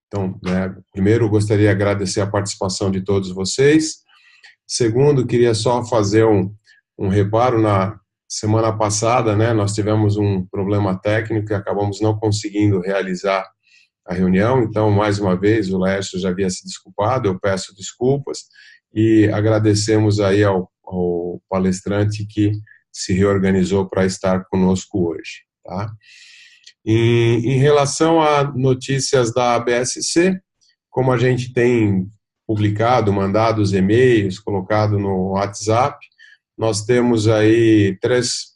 Então, né, primeiro, gostaria de agradecer a participação de todos vocês. Segundo, queria só fazer um reparo. Na semana passada, né, nós tivemos um problema técnico e acabamos não conseguindo realizar a reunião. Então, mais uma vez, o Laércio já havia se desculpado, eu peço desculpas e agradecemos aí ao palestrante que se reorganizou para estar conosco hoje. Tá? Em relação a notícias da ABSC, como a gente tem publicado, mandado os e-mails, colocado no WhatsApp, nós temos aí três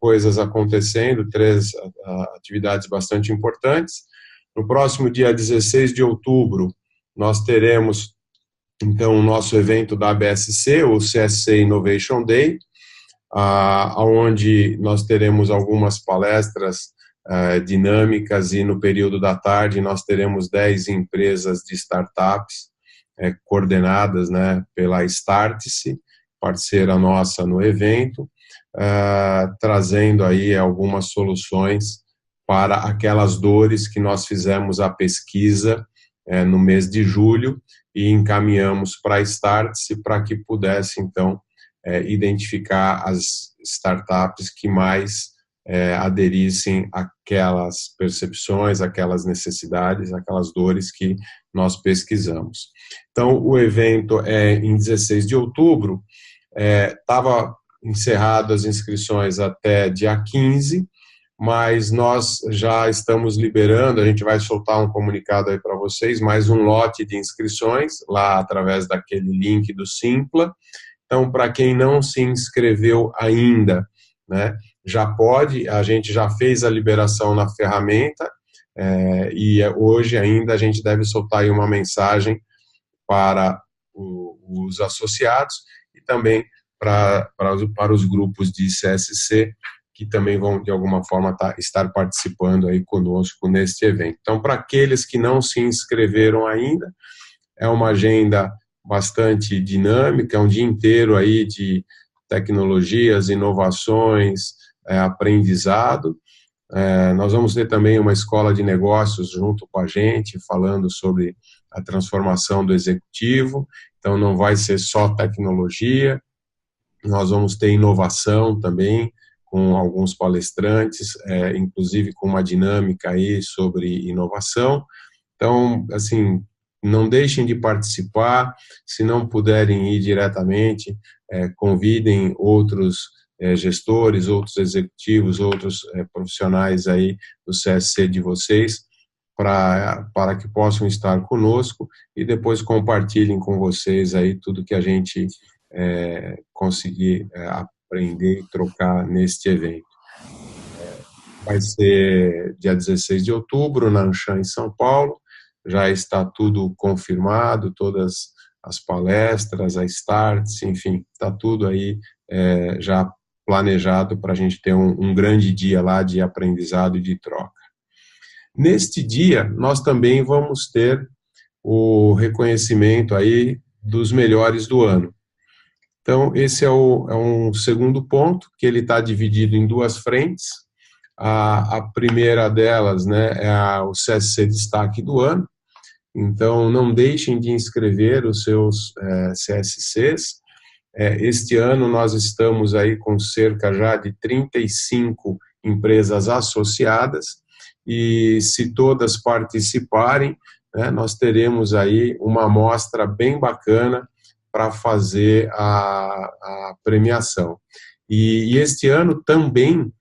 coisas acontecendo, três atividades bastante importantes. No próximo dia 16 de outubro, nós teremos, então, o nosso evento da ABSC, o CSC Innovation Day, onde nós teremos algumas palestras dinâmicas e no período da tarde nós teremos 10 empresas de startups coordenadas, né, pela Startse, parceira nossa no evento, trazendo aí algumas soluções para aquelas dores que nós fizemos a pesquisa no mês de julho e encaminhamos para a Startse para que pudesse, então, identificar as startups que mais aderissem àquelas percepções, àquelas necessidades, àquelas dores que nós pesquisamos. Então, o evento é em 16 de outubro, estava encerrado as inscrições até dia 15, mas nós já estamos liberando, a gente vai soltar um comunicado aí para vocês, mais um lote de inscrições, lá através daquele link do Simpla. Então, para quem não se inscreveu ainda, né, já pode, a gente já fez a liberação na ferramenta, e hoje ainda a gente deve soltar aí uma mensagem para os associados e também para os grupos de CSC, que também vão, de alguma forma, estar participando aí conosco neste evento. Então, para aqueles que não se inscreveram ainda, é uma agenda bastante dinâmica, é um dia inteiro aí de tecnologias, inovações, aprendizado. Nós vamos ter também uma escola de negócios junto com a gente, falando sobre a transformação do executivo. Então, não vai ser só tecnologia, nós vamos ter inovação também, com alguns palestrantes, inclusive com uma dinâmica aí sobre inovação. Então, assim, não deixem de participar. Se não puderem ir diretamente, convidem outros gestores, outros executivos, outros profissionais aí do CSC de vocês, para que possam estar conosco e depois compartilhem com vocês aí tudo que a gente conseguir aprender e trocar neste evento. Vai ser dia 16 de outubro, na Anshan, em São Paulo. Já está tudo confirmado, todas as palestras, a Startse, enfim, está tudo aí já planejado para a gente ter um grande dia lá de aprendizado e de troca. Neste dia, nós também vamos ter o reconhecimento aí dos melhores do ano. Então, esse é um segundo ponto, que ele está dividido em duas frentes. A primeira delas, né, é o CSC Destaque do ano. Então, não deixem de inscrever os seus CSCs. Este ano nós estamos aí com cerca já de 35 empresas associadas e se todas participarem, né, nós teremos aí uma amostra bem bacana para fazer a premiação. E este ano também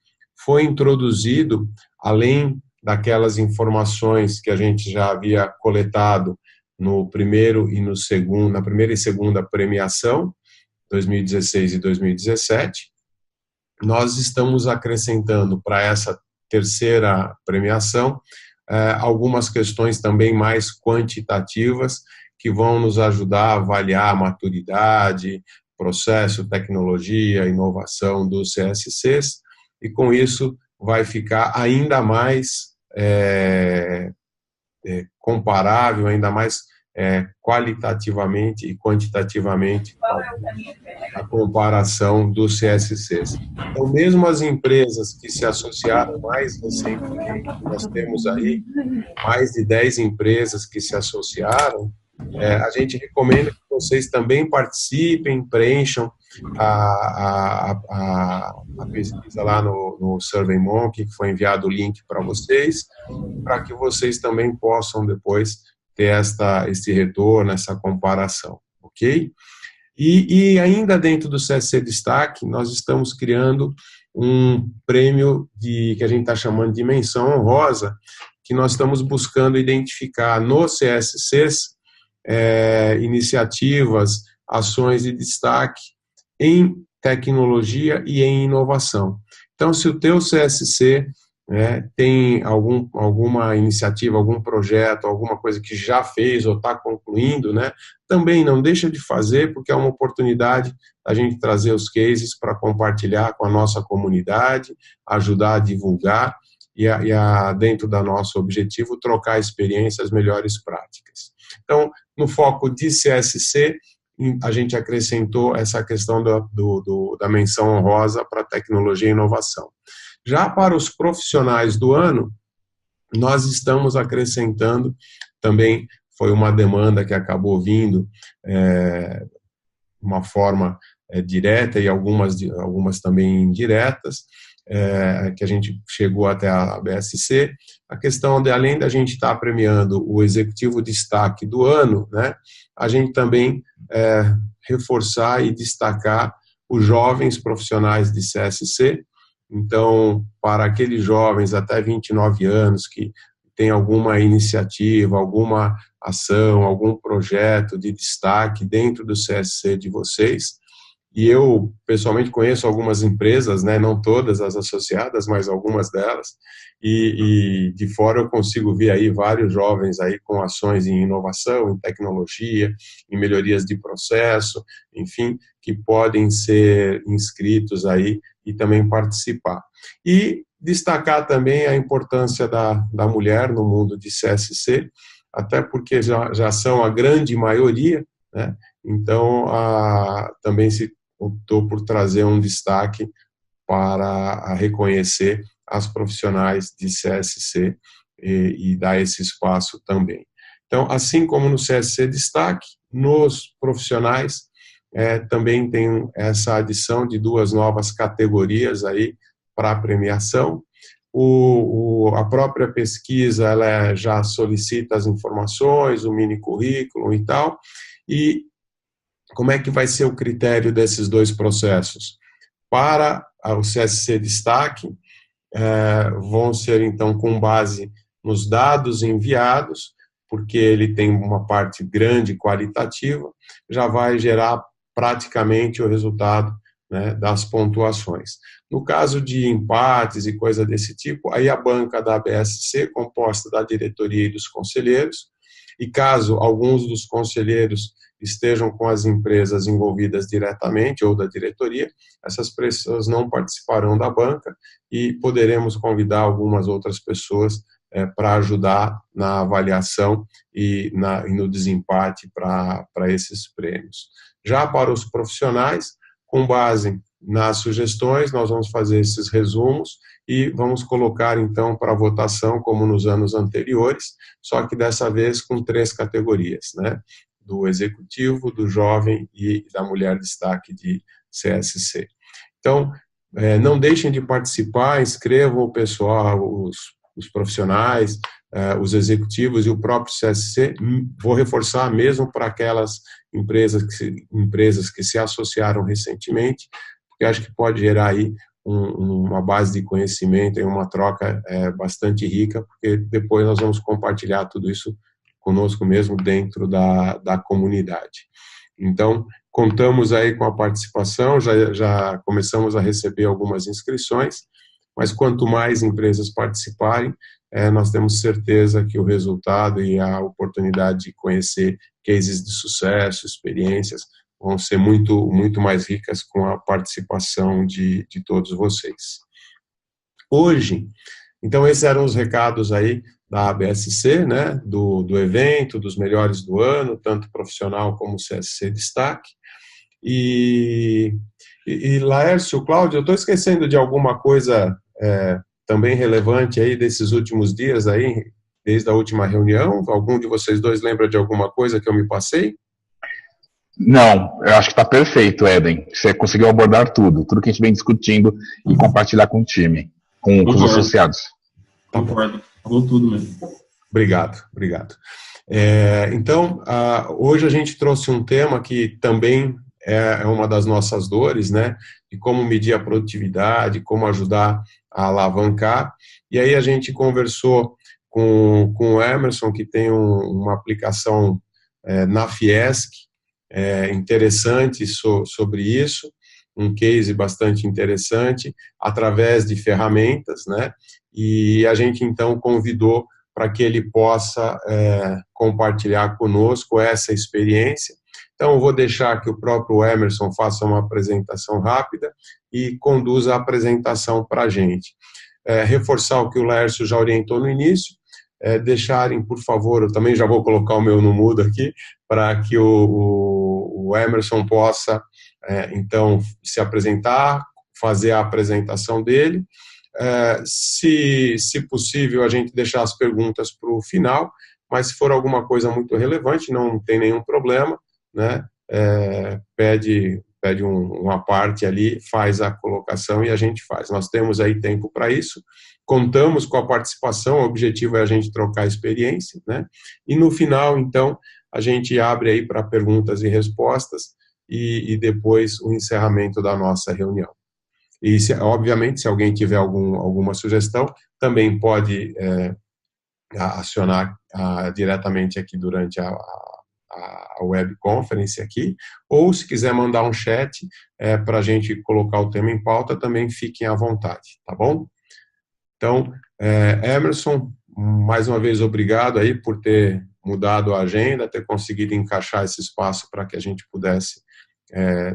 foi introduzido, além daquelas informações que a gente já havia coletado no primeiro e no segundo, na primeira e segunda premiação, 2016 e 2017, nós estamos acrescentando para essa terceira premiação algumas questões também mais quantitativas que vão nos ajudar a avaliar a maturidade, processo, tecnologia, inovação dos CSCs, e com isso vai ficar ainda mais comparável, ainda mais qualitativamente e quantitativamente a comparação dos CSCs. Então, mesmo as empresas que se associaram mais recentemente, nós temos aí mais de 10 empresas que se associaram, a gente recomenda que vocês também participem, preencham a pesquisa lá no SurveyMonkey, que foi enviado o link para vocês, para que vocês também possam depois ter esse retorno, essa comparação, ok? E ainda dentro do CSC Destaque, nós estamos criando um prêmio que a gente está chamando de menção honrosa, que nós estamos buscando identificar nos CSCs iniciativas, ações de destaque em tecnologia e em inovação. Então, se o teu CSC tem alguma iniciativa, algum projeto, alguma coisa que já fez ou está concluindo, também não deixa de fazer, porque é uma oportunidade a gente trazer os cases para compartilhar com a nossa comunidade, ajudar a divulgar e dentro do nosso objetivo, trocar experiências, melhores práticas. Então, no foco de CSC, a gente acrescentou essa questão da menção honrosa para tecnologia e inovação. Já para os profissionais do ano, nós estamos acrescentando, também foi uma demanda que acabou vindo de uma forma direta e algumas também indiretas, que a gente chegou até a BSC, a questão de, além da gente estar premiando o executivo destaque do ano, a gente também reforçar e destacar os jovens profissionais de CSC. Então, para aqueles jovens até 29 anos que têm alguma iniciativa, alguma ação, algum projeto de destaque dentro do CSC de vocês, e eu, pessoalmente, conheço algumas empresas, não todas as associadas, mas algumas delas, e de fora eu consigo ver aí vários jovens aí com ações em inovação, em tecnologia, em melhorias de processo, enfim, que podem ser inscritos aí e também participar. E destacar também a importância da mulher no mundo de CSC, até porque já são a grande maioria, então também se optou por trazer um destaque para reconhecer as profissionais de CSC e dar esse espaço também. Então, assim como no CSC Destaque, nos profissionais também tem essa adição de 2 novas categorias aí para a premiação. A própria pesquisa ela já solicita as informações, o mini currículo e tal, e como é que vai ser o critério desses 2 processos? Para o CSC Destaque, vão ser, então, com base nos dados enviados, porque ele tem uma parte grande qualitativa, já vai gerar praticamente o resultado das pontuações. No caso de empates e coisa desse tipo, aí a banca da BSC, composta da diretoria e dos conselheiros, e caso alguns dos conselheiros estejam com as empresas envolvidas diretamente ou da diretoria, essas pessoas não participarão da banca e poderemos convidar algumas outras pessoas para ajudar na avaliação e no desempate para esses prêmios. Já para os profissionais, com base nas sugestões, nós vamos fazer esses resumos e vamos colocar, então, para votação, como nos anos anteriores, só que dessa vez com 3 categorias, do executivo, do jovem e da mulher destaque de CSC. Então, não deixem de participar, inscrevam o pessoal, os profissionais, os executivos e o próprio CSC. Vou reforçar mesmo para aquelas empresas que se associaram recentemente, porque acho que pode gerar aí uma base de conhecimento e uma troca bastante rica, porque depois nós vamos compartilhar tudo isso conosco mesmo dentro da comunidade. Então, contamos aí com a participação, já começamos a receber algumas inscrições, mas quanto mais empresas participarem, nós temos certeza que o resultado e a oportunidade de conhecer cases de sucesso, experiências, vão ser muito, muito mais ricas com a participação de todos vocês. Hoje, então esses eram os recados aí da ABSC, né, do evento, dos melhores do ano, tanto profissional como CSC Destaque. E Laércio, Cláudio, eu estou esquecendo de alguma coisa também relevante aí desses últimos dias aí, desde a última reunião? Algum de vocês dois lembra de alguma coisa que eu me passei? Não, eu acho que está perfeito, Eden. Você conseguiu abordar tudo que a gente vem discutindo e compartilhar com o time, com os associados. Concordo, falou tudo mesmo. Obrigado. Então, hoje a gente trouxe um tema que também é uma das nossas dores, né? De como medir a produtividade, como ajudar a alavancar. E aí a gente conversou com o Emerson, que tem uma aplicação na Fiesc, interessante sobre isso, um case bastante interessante, através de ferramentas, né? E a gente então convidou para que ele possa compartilhar conosco essa experiência. Então, eu vou deixar que o próprio Emerson faça uma apresentação rápida e conduza a apresentação para a gente. Reforçar o que o Laércio já orientou no início, deixarem, por favor, eu também já vou colocar o meu no mudo aqui, para que o Emerson possa, então, se apresentar, fazer a apresentação dele. Se possível, a gente deixar as perguntas para o final, mas se for alguma coisa muito relevante, não tem nenhum problema, né? Pede uma parte ali, faz a colocação e a gente faz. Nós temos aí tempo para isso, contamos com a participação, o objetivo é a gente trocar experiência, né? E no final, então, a gente abre aí para perguntas e respostas e depois o encerramento da nossa reunião. E, obviamente, se alguém tiver alguma sugestão, também pode acionar diretamente aqui durante a web conference aqui, ou se quiser mandar um chat para a gente colocar o tema em pauta, também fiquem à vontade, tá bom? Então, Emerson, mais uma vez obrigado aí por ter mudado a agenda, ter conseguido encaixar esse espaço para que a gente pudesse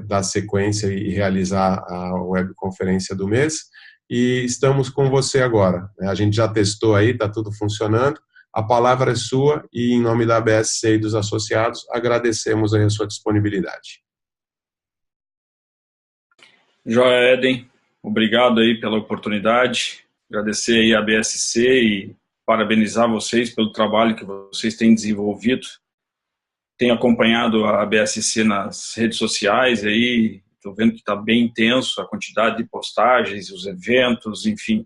dar sequência e realizar a webconferência do mês. E estamos com você agora. A gente já testou aí, está tudo funcionando. A palavra é sua e, em nome da ABSC e dos associados, agradecemos aí a sua disponibilidade. Joia, Eden, obrigado aí pela oportunidade, agradecer aí a ABSC e parabenizar vocês pelo trabalho que vocês têm desenvolvido. Tenho acompanhado a ABSC nas redes sociais aí, estou vendo que está bem intenso a quantidade de postagens, os eventos, enfim.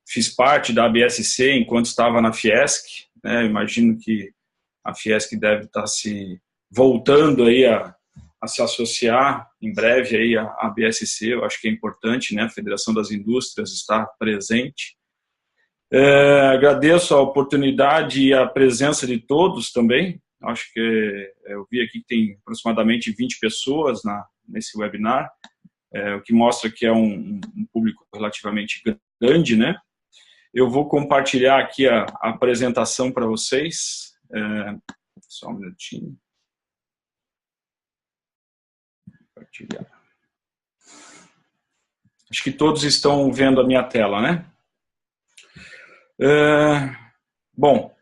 Fiz parte da ABSC enquanto estava na Fiesc, né? Imagino que a Fiesc deve estar se voltando aí a se associar em breve aí à ABSC. Eu acho que é importante, né? A Federação das Indústrias estar presente. Agradeço a oportunidade e a presença de todos também. Acho que eu vi aqui que tem aproximadamente 20 pessoas nesse webinar, o que mostra que é um público relativamente grande, né? Eu vou compartilhar aqui a apresentação para vocês. Só um minutinho. Compartilhar. Acho que todos estão vendo a minha tela, né? Bom,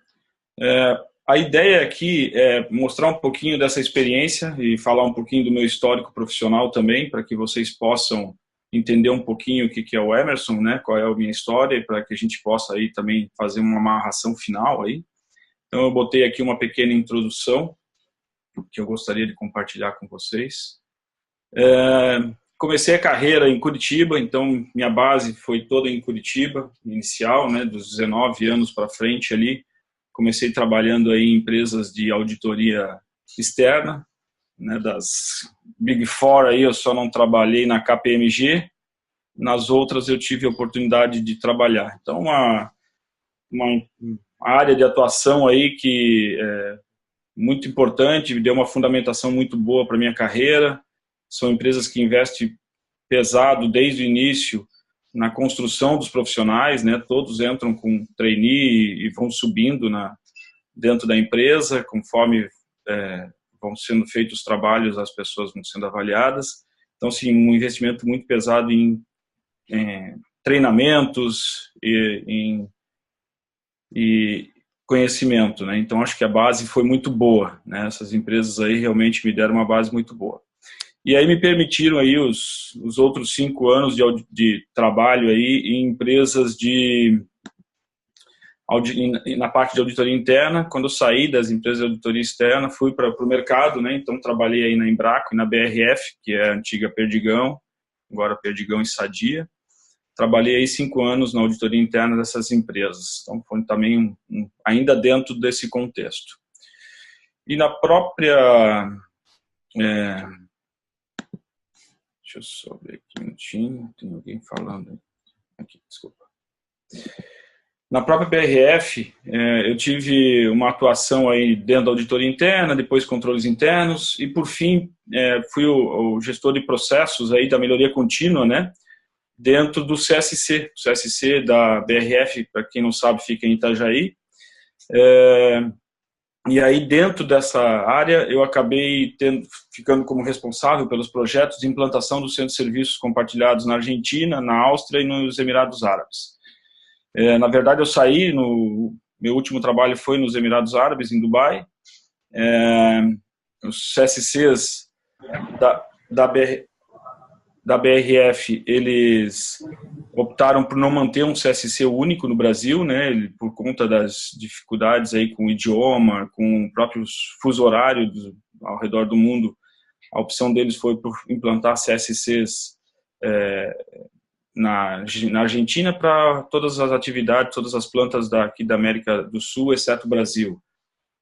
a ideia aqui é mostrar um pouquinho dessa experiência e falar um pouquinho do meu histórico profissional também, para que vocês possam entender um pouquinho o que é o Emerson, né? Qual é a minha história, e para que a gente possa aí também fazer uma amarração final aí. Então eu botei aqui uma pequena introdução que eu gostaria de compartilhar com vocês. Comecei a carreira em Curitiba, então minha base foi toda em Curitiba, inicial, né, dos 19 anos para frente ali. Comecei trabalhando aí em empresas de auditoria externa, né, das Big Four aí eu só não trabalhei na KPMG, nas outras eu tive a oportunidade de trabalhar. Então uma área de atuação aí que é muito importante, me deu uma fundamentação muito boa para minha carreira. São empresas que investem pesado desde o início na construção dos profissionais, né? Todos entram com trainee e vão subindo dentro da empresa, conforme vão sendo feitos os trabalhos, as pessoas vão sendo avaliadas. Então, sim, um investimento muito pesado em treinamentos, em e conhecimento, né? Então acho que a base foi muito boa, né? Essas empresas aí realmente me deram uma base muito boa. E aí me permitiram aí os outros 5 anos de trabalho aí em empresas na parte de auditoria interna. Quando eu saí das empresas de auditoria externa, fui para o mercado, né? Então trabalhei aí na Embraco e na BRF, que é a antiga Perdigão, agora Perdigão e Sadia. Trabalhei aí 5 anos na auditoria interna dessas empresas. Então foi também ainda dentro desse contexto. E na própria... deixa eu só ver aqui um minutinho, tem alguém falando aqui, desculpa. Na própria BRF, eu tive uma atuação aí dentro da auditoria interna, depois controles internos, e por fim, fui o gestor de processos aí da melhoria contínua, né, dentro do CSC. O CSC da BRF, para quem não sabe, fica em Itajaí. E aí, dentro dessa área, eu acabei ficando como responsável pelos projetos de implantação do Centro de Serviços Compartilhados na Argentina, na Áustria e nos Emirados Árabes. Na verdade, eu saí, meu último trabalho foi nos Emirados Árabes, em Dubai. Os CSCs da BRF, eles optaram por não manter um CSC único no Brasil, né, por conta das dificuldades aí com o idioma, com o próprio fuso horário ao redor do mundo. A opção deles foi por implantar CSCs na Argentina para todas as atividades, todas as plantas aqui da América do Sul, exceto o Brasil.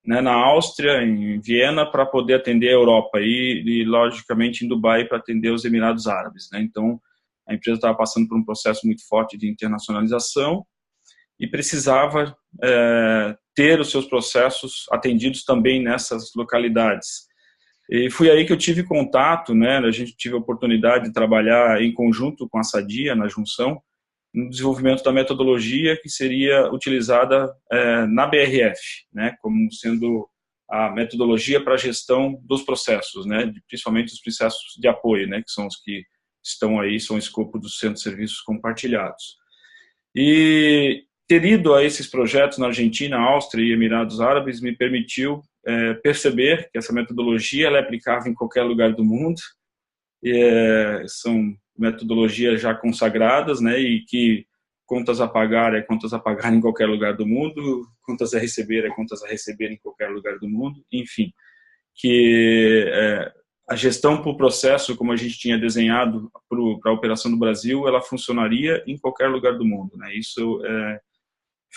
Né, na Áustria, em Viena, para poder atender a Europa e logicamente, em Dubai para atender os Emirados Árabes. Né? Então, a empresa estava passando por um processo muito forte de internacionalização e precisava ter os seus processos atendidos também nessas localidades. E foi aí que eu tive contato, né? A gente tive a oportunidade de trabalhar em conjunto com a Sadia, na junção, no desenvolvimento da metodologia que seria utilizada na BRF, né? Como sendo a metodologia para a gestão dos processos, né? Principalmente os processos de apoio, né? Que são os que estão aí, são o escopo dos centros de serviços compartilhados. E ter ido a esses projetos na Argentina, Áustria e Emirados Árabes me permitiu perceber que essa metodologia ela é aplicável em qualquer lugar do mundo. São metodologias já consagradas, né, e que contas a pagar é contas a pagar em qualquer lugar do mundo, contas a receber é contas a receber em qualquer lugar do mundo, enfim, que a gestão por processo, como a gente tinha desenhado para a operação do Brasil, ela funcionaria em qualquer lugar do mundo, né, isso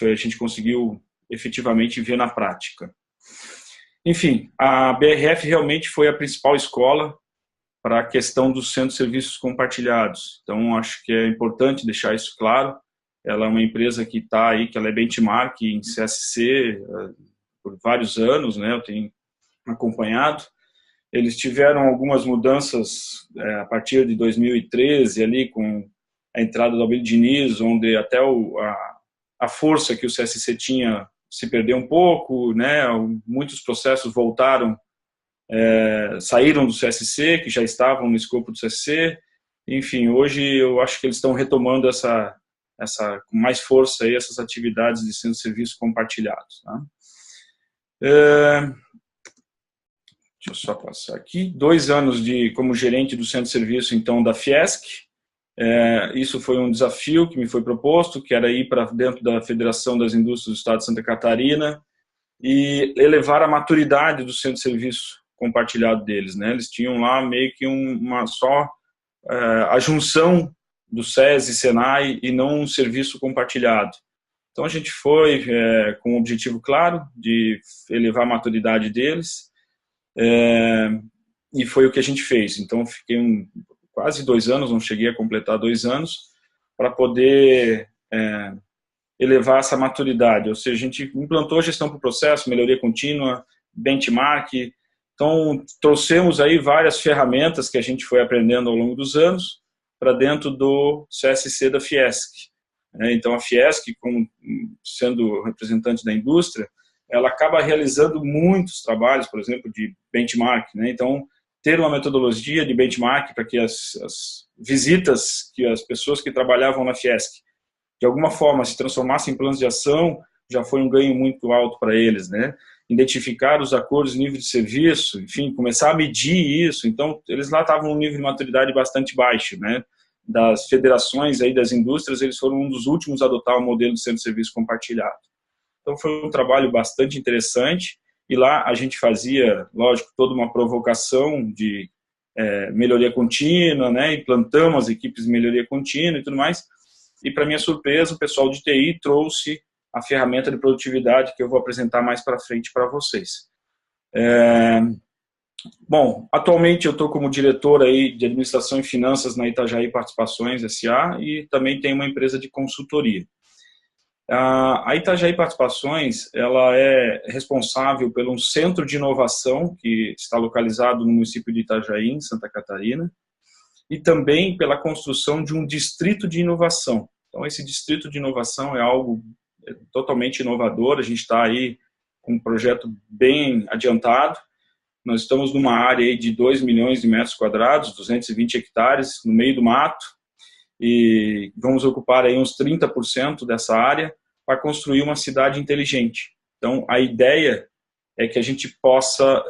a gente conseguiu efetivamente ver na prática. Enfim, a BRF realmente foi a principal escola para a questão dos centros de serviços compartilhados. Então, acho que é importante deixar isso claro. Ela é uma empresa que está aí, que ela é benchmark em CSC por vários anos, né? Eu tenho acompanhado. Eles tiveram algumas mudanças a partir de 2013, ali com a entrada do Abílio Diniz, onde até a força que o CSC tinha se perdeu um pouco, né? Muitos processos voltaram, saíram do CSC, que já estavam no escopo do CSC. Enfim, hoje eu acho que eles estão retomando com mais força aí, essas atividades de centro de serviços compartilhados. Tá? Deixa eu só passar aqui. 2 anos como gerente do centro de serviço, então, da Fiesc. Isso foi um desafio que me foi proposto, que era ir para dentro da Federação das Indústrias do Estado de Santa Catarina e elevar a maturidade do centro de serviço compartilhado deles, né? Eles tinham lá meio que a junção do SES e Senai e não um serviço compartilhado. Então a gente foi com um objetivo claro de elevar a maturidade deles e foi o que a gente fez. Então fiquei quase 2 anos, não cheguei a completar 2 anos, para poder elevar essa maturidade. Ou seja, a gente implantou gestão por processo, melhoria contínua, benchmark. Então, trouxemos aí várias ferramentas que a gente foi aprendendo ao longo dos anos para dentro do CSC da Fiesc. Então, a Fiesc, como sendo representante da indústria, ela acaba realizando muitos trabalhos, por exemplo, de benchmark, né? Então, ter uma metodologia de benchmark para que as visitas que as pessoas que trabalhavam na Fiesc, de alguma forma, se transformassem em planos de ação, já foi um ganho muito alto para eles, né? Identificar os acordos de nível de serviço, enfim, começar a medir isso. Então, eles lá estavam num nível de maturidade bastante baixo, né? Das federações aí das indústrias, eles foram um dos últimos a adotar o modelo de centro de serviço compartilhado. Então, foi um trabalho bastante interessante, e lá a gente fazia, lógico, toda uma provocação de melhoria contínua, né? Implantamos as equipes de melhoria contínua e tudo mais, e para minha surpresa, o pessoal de TI trouxe a ferramenta de produtividade que eu vou apresentar mais para frente para vocês. Bom, atualmente eu estou como diretor aí de administração e finanças na Itajaí Participações S.A. e também tenho uma empresa de consultoria. A Itajaí Participações, ela é responsável por um centro de inovação que está localizado no município de Itajaí, em Santa Catarina, e também pela construção de um distrito de inovação. Então, esse distrito de inovação é algo totalmente inovador, a gente está aí com um projeto bem adiantado. Nós estamos numa área aí de 2 milhões de metros quadrados, 220 hectares, no meio do mato, e vamos ocupar aí uns 30% dessa área para construir uma cidade inteligente. Então, a ideia é que a gente possa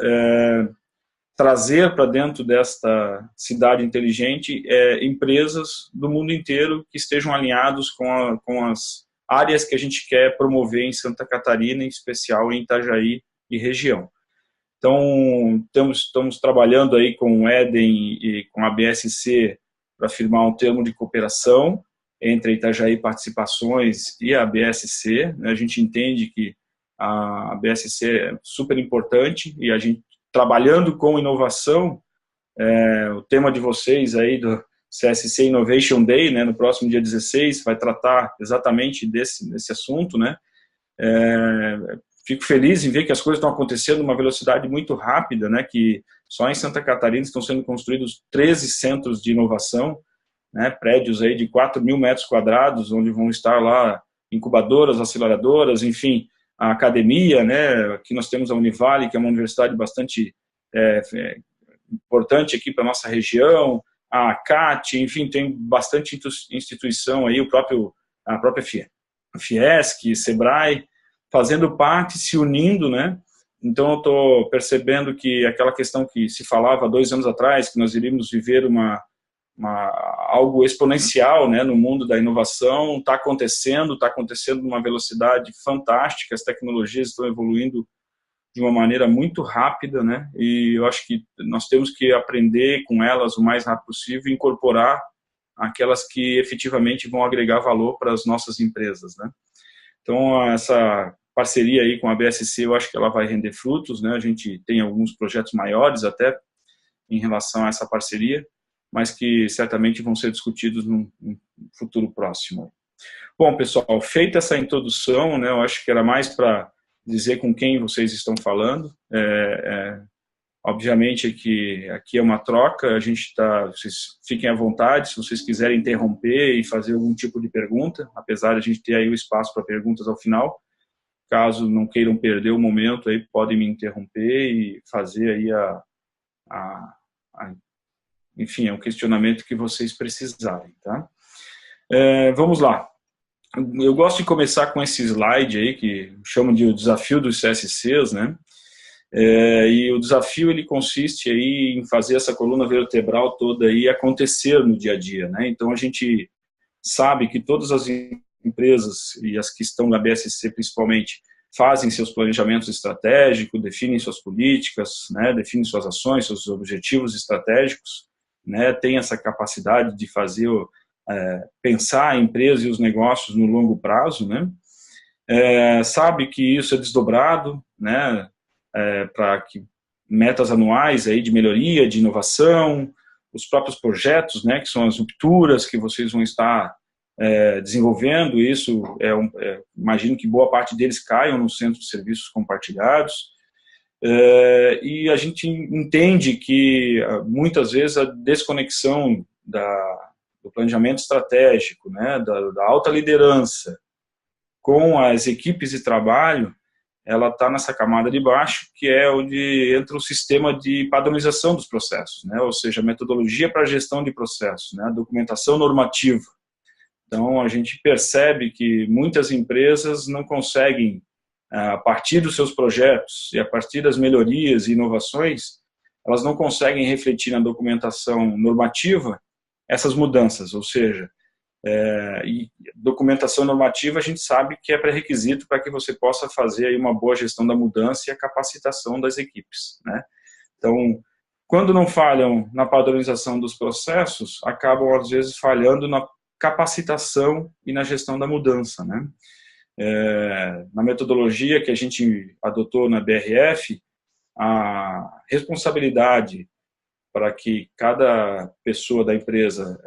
trazer para dentro desta cidade inteligente empresas do mundo inteiro que estejam alinhados com as áreas que a gente quer promover em Santa Catarina, em especial em Itajaí e região. Então, estamos trabalhando aí com o Eden e com a BSC para firmar um termo de cooperação entre a Itajaí Participações e a BSC. A gente entende que a BSC é super importante e a gente, trabalhando com inovação, o tema de vocês aí do CSC Innovation Day, né, no próximo dia 16, vai tratar exatamente desse assunto, né? Fico feliz em ver que as coisas estão acontecendo numa velocidade muito rápida, né, que só em Santa Catarina estão sendo construídos 13 centros de inovação, né, prédios aí de 4 mil metros quadrados, onde vão estar lá incubadoras, aceleradoras, enfim, a academia, né, aqui nós temos a Univale, que é uma universidade bastante importante aqui para a nossa região, a CAT, enfim, tem bastante instituição aí, a própria Fiesc, Sebrae, fazendo parte, se unindo, né? Então, eu estou percebendo que aquela questão que se falava 2 anos atrás, que nós iríamos viver algo exponencial, né, no mundo da inovação, está acontecendo numa velocidade fantástica, as tecnologias estão evoluindo de uma maneira muito rápida, né? E eu acho que nós temos que aprender com elas o mais rápido possível e incorporar aquelas que efetivamente vão agregar valor para as nossas empresas, né? Então, essa parceria aí com a BSC, eu acho que ela vai render frutos, né? A gente tem alguns projetos maiores até em relação a essa parceria, mas que certamente vão ser discutidos num futuro próximo. Bom, pessoal, feita essa introdução, né? Eu acho que era mais para dizer com quem vocês estão falando. Obviamente que aqui é uma troca, vocês fiquem à vontade, se vocês quiserem interromper e fazer algum tipo de pergunta, apesar de a gente ter aí o espaço para perguntas ao final. Caso não queiram perder o momento, aí podem me interromper e fazer aí enfim, é um questionamento que vocês precisarem, tá? Vamos lá. Eu gosto de começar com esse slide aí, que chamo de o desafio dos CSCs, né? E o desafio, ele consiste aí em fazer essa coluna vertebral toda aí acontecer no dia a dia, né? Então, a gente sabe que todas as empresas, e as que estão na BSC principalmente, fazem seus planejamentos estratégicos, definem suas políticas, né? Definem suas ações, seus objetivos estratégicos, né? Tem essa capacidade de fazer, pensar a empresa e os negócios no longo prazo, né? Sabe que isso é desdobrado, né? Para que metas anuais aí de melhoria, de inovação, os próprios projetos, né? Que são as rupturas que vocês vão estar desenvolvendo. Isso imagino que boa parte deles caiam no centro de serviços compartilhados. E a gente entende que muitas vezes a desconexão do planejamento estratégico, né, da alta liderança com as equipes de trabalho, ela está nessa camada de baixo, que é onde entra o sistema de padronização dos processos, né, ou seja, metodologia para a gestão de processos, né, a documentação normativa. Então, a gente percebe que muitas empresas não conseguem, a partir dos seus projetos e a partir das melhorias e inovações, elas não conseguem refletir na documentação normativa essas mudanças, ou seja, e documentação normativa a gente sabe que é pré-requisito para que você possa fazer aí uma boa gestão da mudança e a capacitação das equipes, né? Então, quando não falham na padronização dos processos, acabam às vezes falhando na capacitação e na gestão da mudança, né? Na metodologia que a gente adotou na BRF, a responsabilidade para que cada pessoa da empresa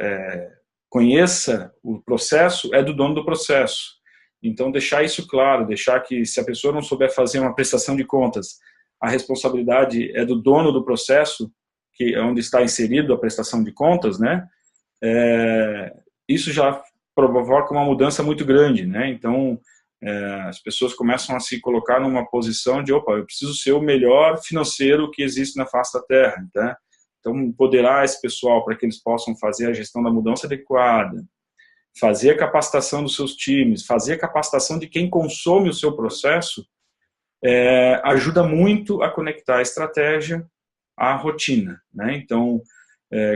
conheça o processo é do dono do processo. Então, deixar isso claro, deixar que se a pessoa não souber fazer uma prestação de contas, a responsabilidade é do dono do processo, que é onde está inserido a prestação de contas, né? Isso já provoca uma mudança muito grande, né? Então, as pessoas começam a se colocar numa posição de, opa, eu preciso ser o melhor financeiro que existe na face da Terra, né? Então, empoderar esse pessoal para que eles possam fazer a gestão da mudança adequada, fazer a capacitação dos seus times, fazer a capacitação de quem consome o seu processo, ajuda muito a conectar a estratégia à rotina, né? Então,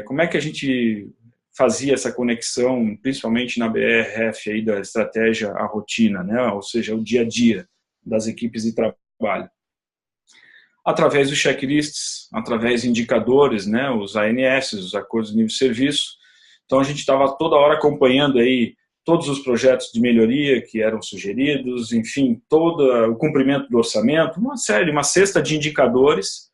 como é que a gente fazia essa conexão, principalmente na BRF, aí, da estratégia à rotina, né? Ou seja, o dia a dia das equipes de trabalho? Através dos checklists, através de indicadores, né? Os ANS, os acordos de nível de serviço. Então, a gente estava toda hora acompanhando aí todos os projetos de melhoria que eram sugeridos, enfim, todo o cumprimento do orçamento, uma cesta de indicadores,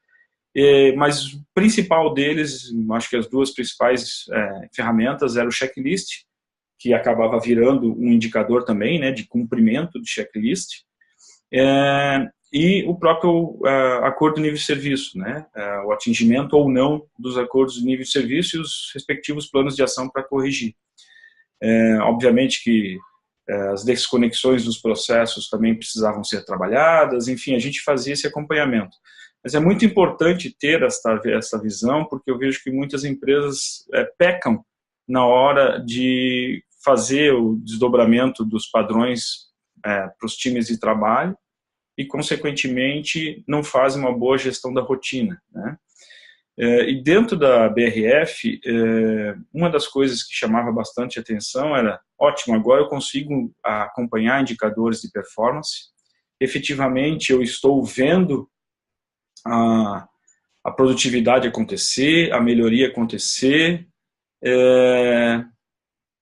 mas o principal deles, acho que as duas principais ferramentas eram o checklist, que acabava virando um indicador também, né, de cumprimento de checklist, e o próprio acordo de nível de serviço, né, o atingimento ou não dos acordos de nível de serviço e os respectivos planos de ação para corrigir. Obviamente que as desconexões dos processos também precisavam ser trabalhadas, enfim, a gente fazia esse acompanhamento. Mas é muito importante ter essa visão, porque eu vejo que muitas empresas pecam na hora de fazer o desdobramento dos padrões para os times de trabalho e, consequentemente, não fazem uma boa gestão da rotina, né? E dentro da BRF, uma das coisas que chamava bastante atenção era, ótimo, agora eu consigo acompanhar indicadores de performance, efetivamente eu estou vendo a produtividade acontecer, a melhoria acontecer,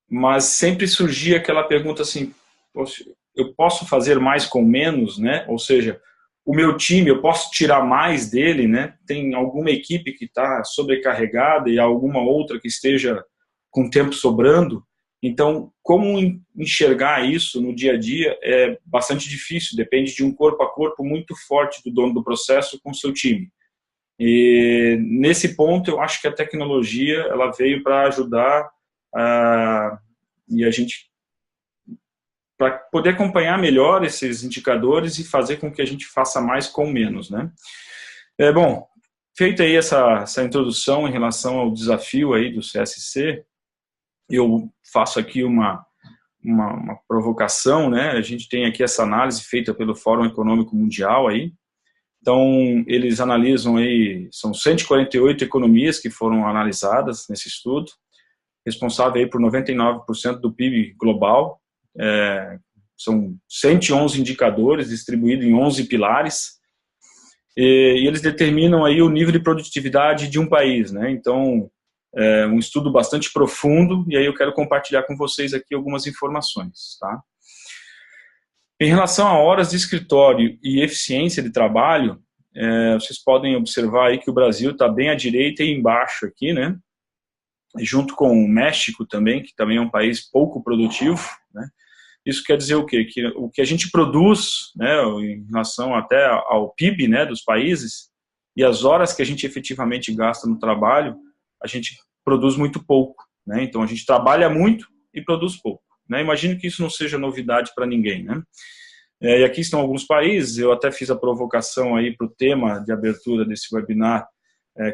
mas sempre surgia aquela pergunta assim, eu posso fazer mais com menos, né? Ou seja, o meu time, eu posso tirar mais dele, né? Tem alguma equipe que está sobrecarregada e alguma outra que esteja com tempo sobrando. Então, como enxergar isso no dia a dia é bastante difícil, depende de um corpo a corpo muito forte do dono do processo com o seu time. E nesse ponto, eu acho que a tecnologia ela veio para ajudar e a gente para poder acompanhar melhor esses indicadores e fazer com que a gente faça mais com menos, né? Bom, feita aí essa introdução em relação ao desafio aí do CSC, eu faço aqui uma provocação, né? A gente tem aqui essa análise feita pelo Fórum Econômico Mundial aí. Então, eles analisam aí, são 148 economias que foram analisadas nesse estudo, responsável aí por 99% do PIB global. São 111 indicadores distribuídos em 11 pilares e eles determinam aí o nível de produtividade de um país, né? Então, um estudo bastante profundo e aí eu quero compartilhar com vocês aqui algumas informações, tá? Em relação a horas de escritório e eficiência de trabalho, vocês podem observar aí que o Brasil está bem à direita e embaixo aqui, né? Junto com o México também, que também é um país pouco produtivo, né? Isso quer dizer o quê? Que o que a gente produz, né, em relação até ao PIB, né, dos países, e as horas que a gente efetivamente gasta no trabalho, a gente produz muito pouco, né? Então, a gente trabalha muito e produz pouco, né? Imagino que isso não seja novidade para ninguém, né? E aqui estão alguns países, eu até fiz a provocação aí para o tema de abertura desse webinar,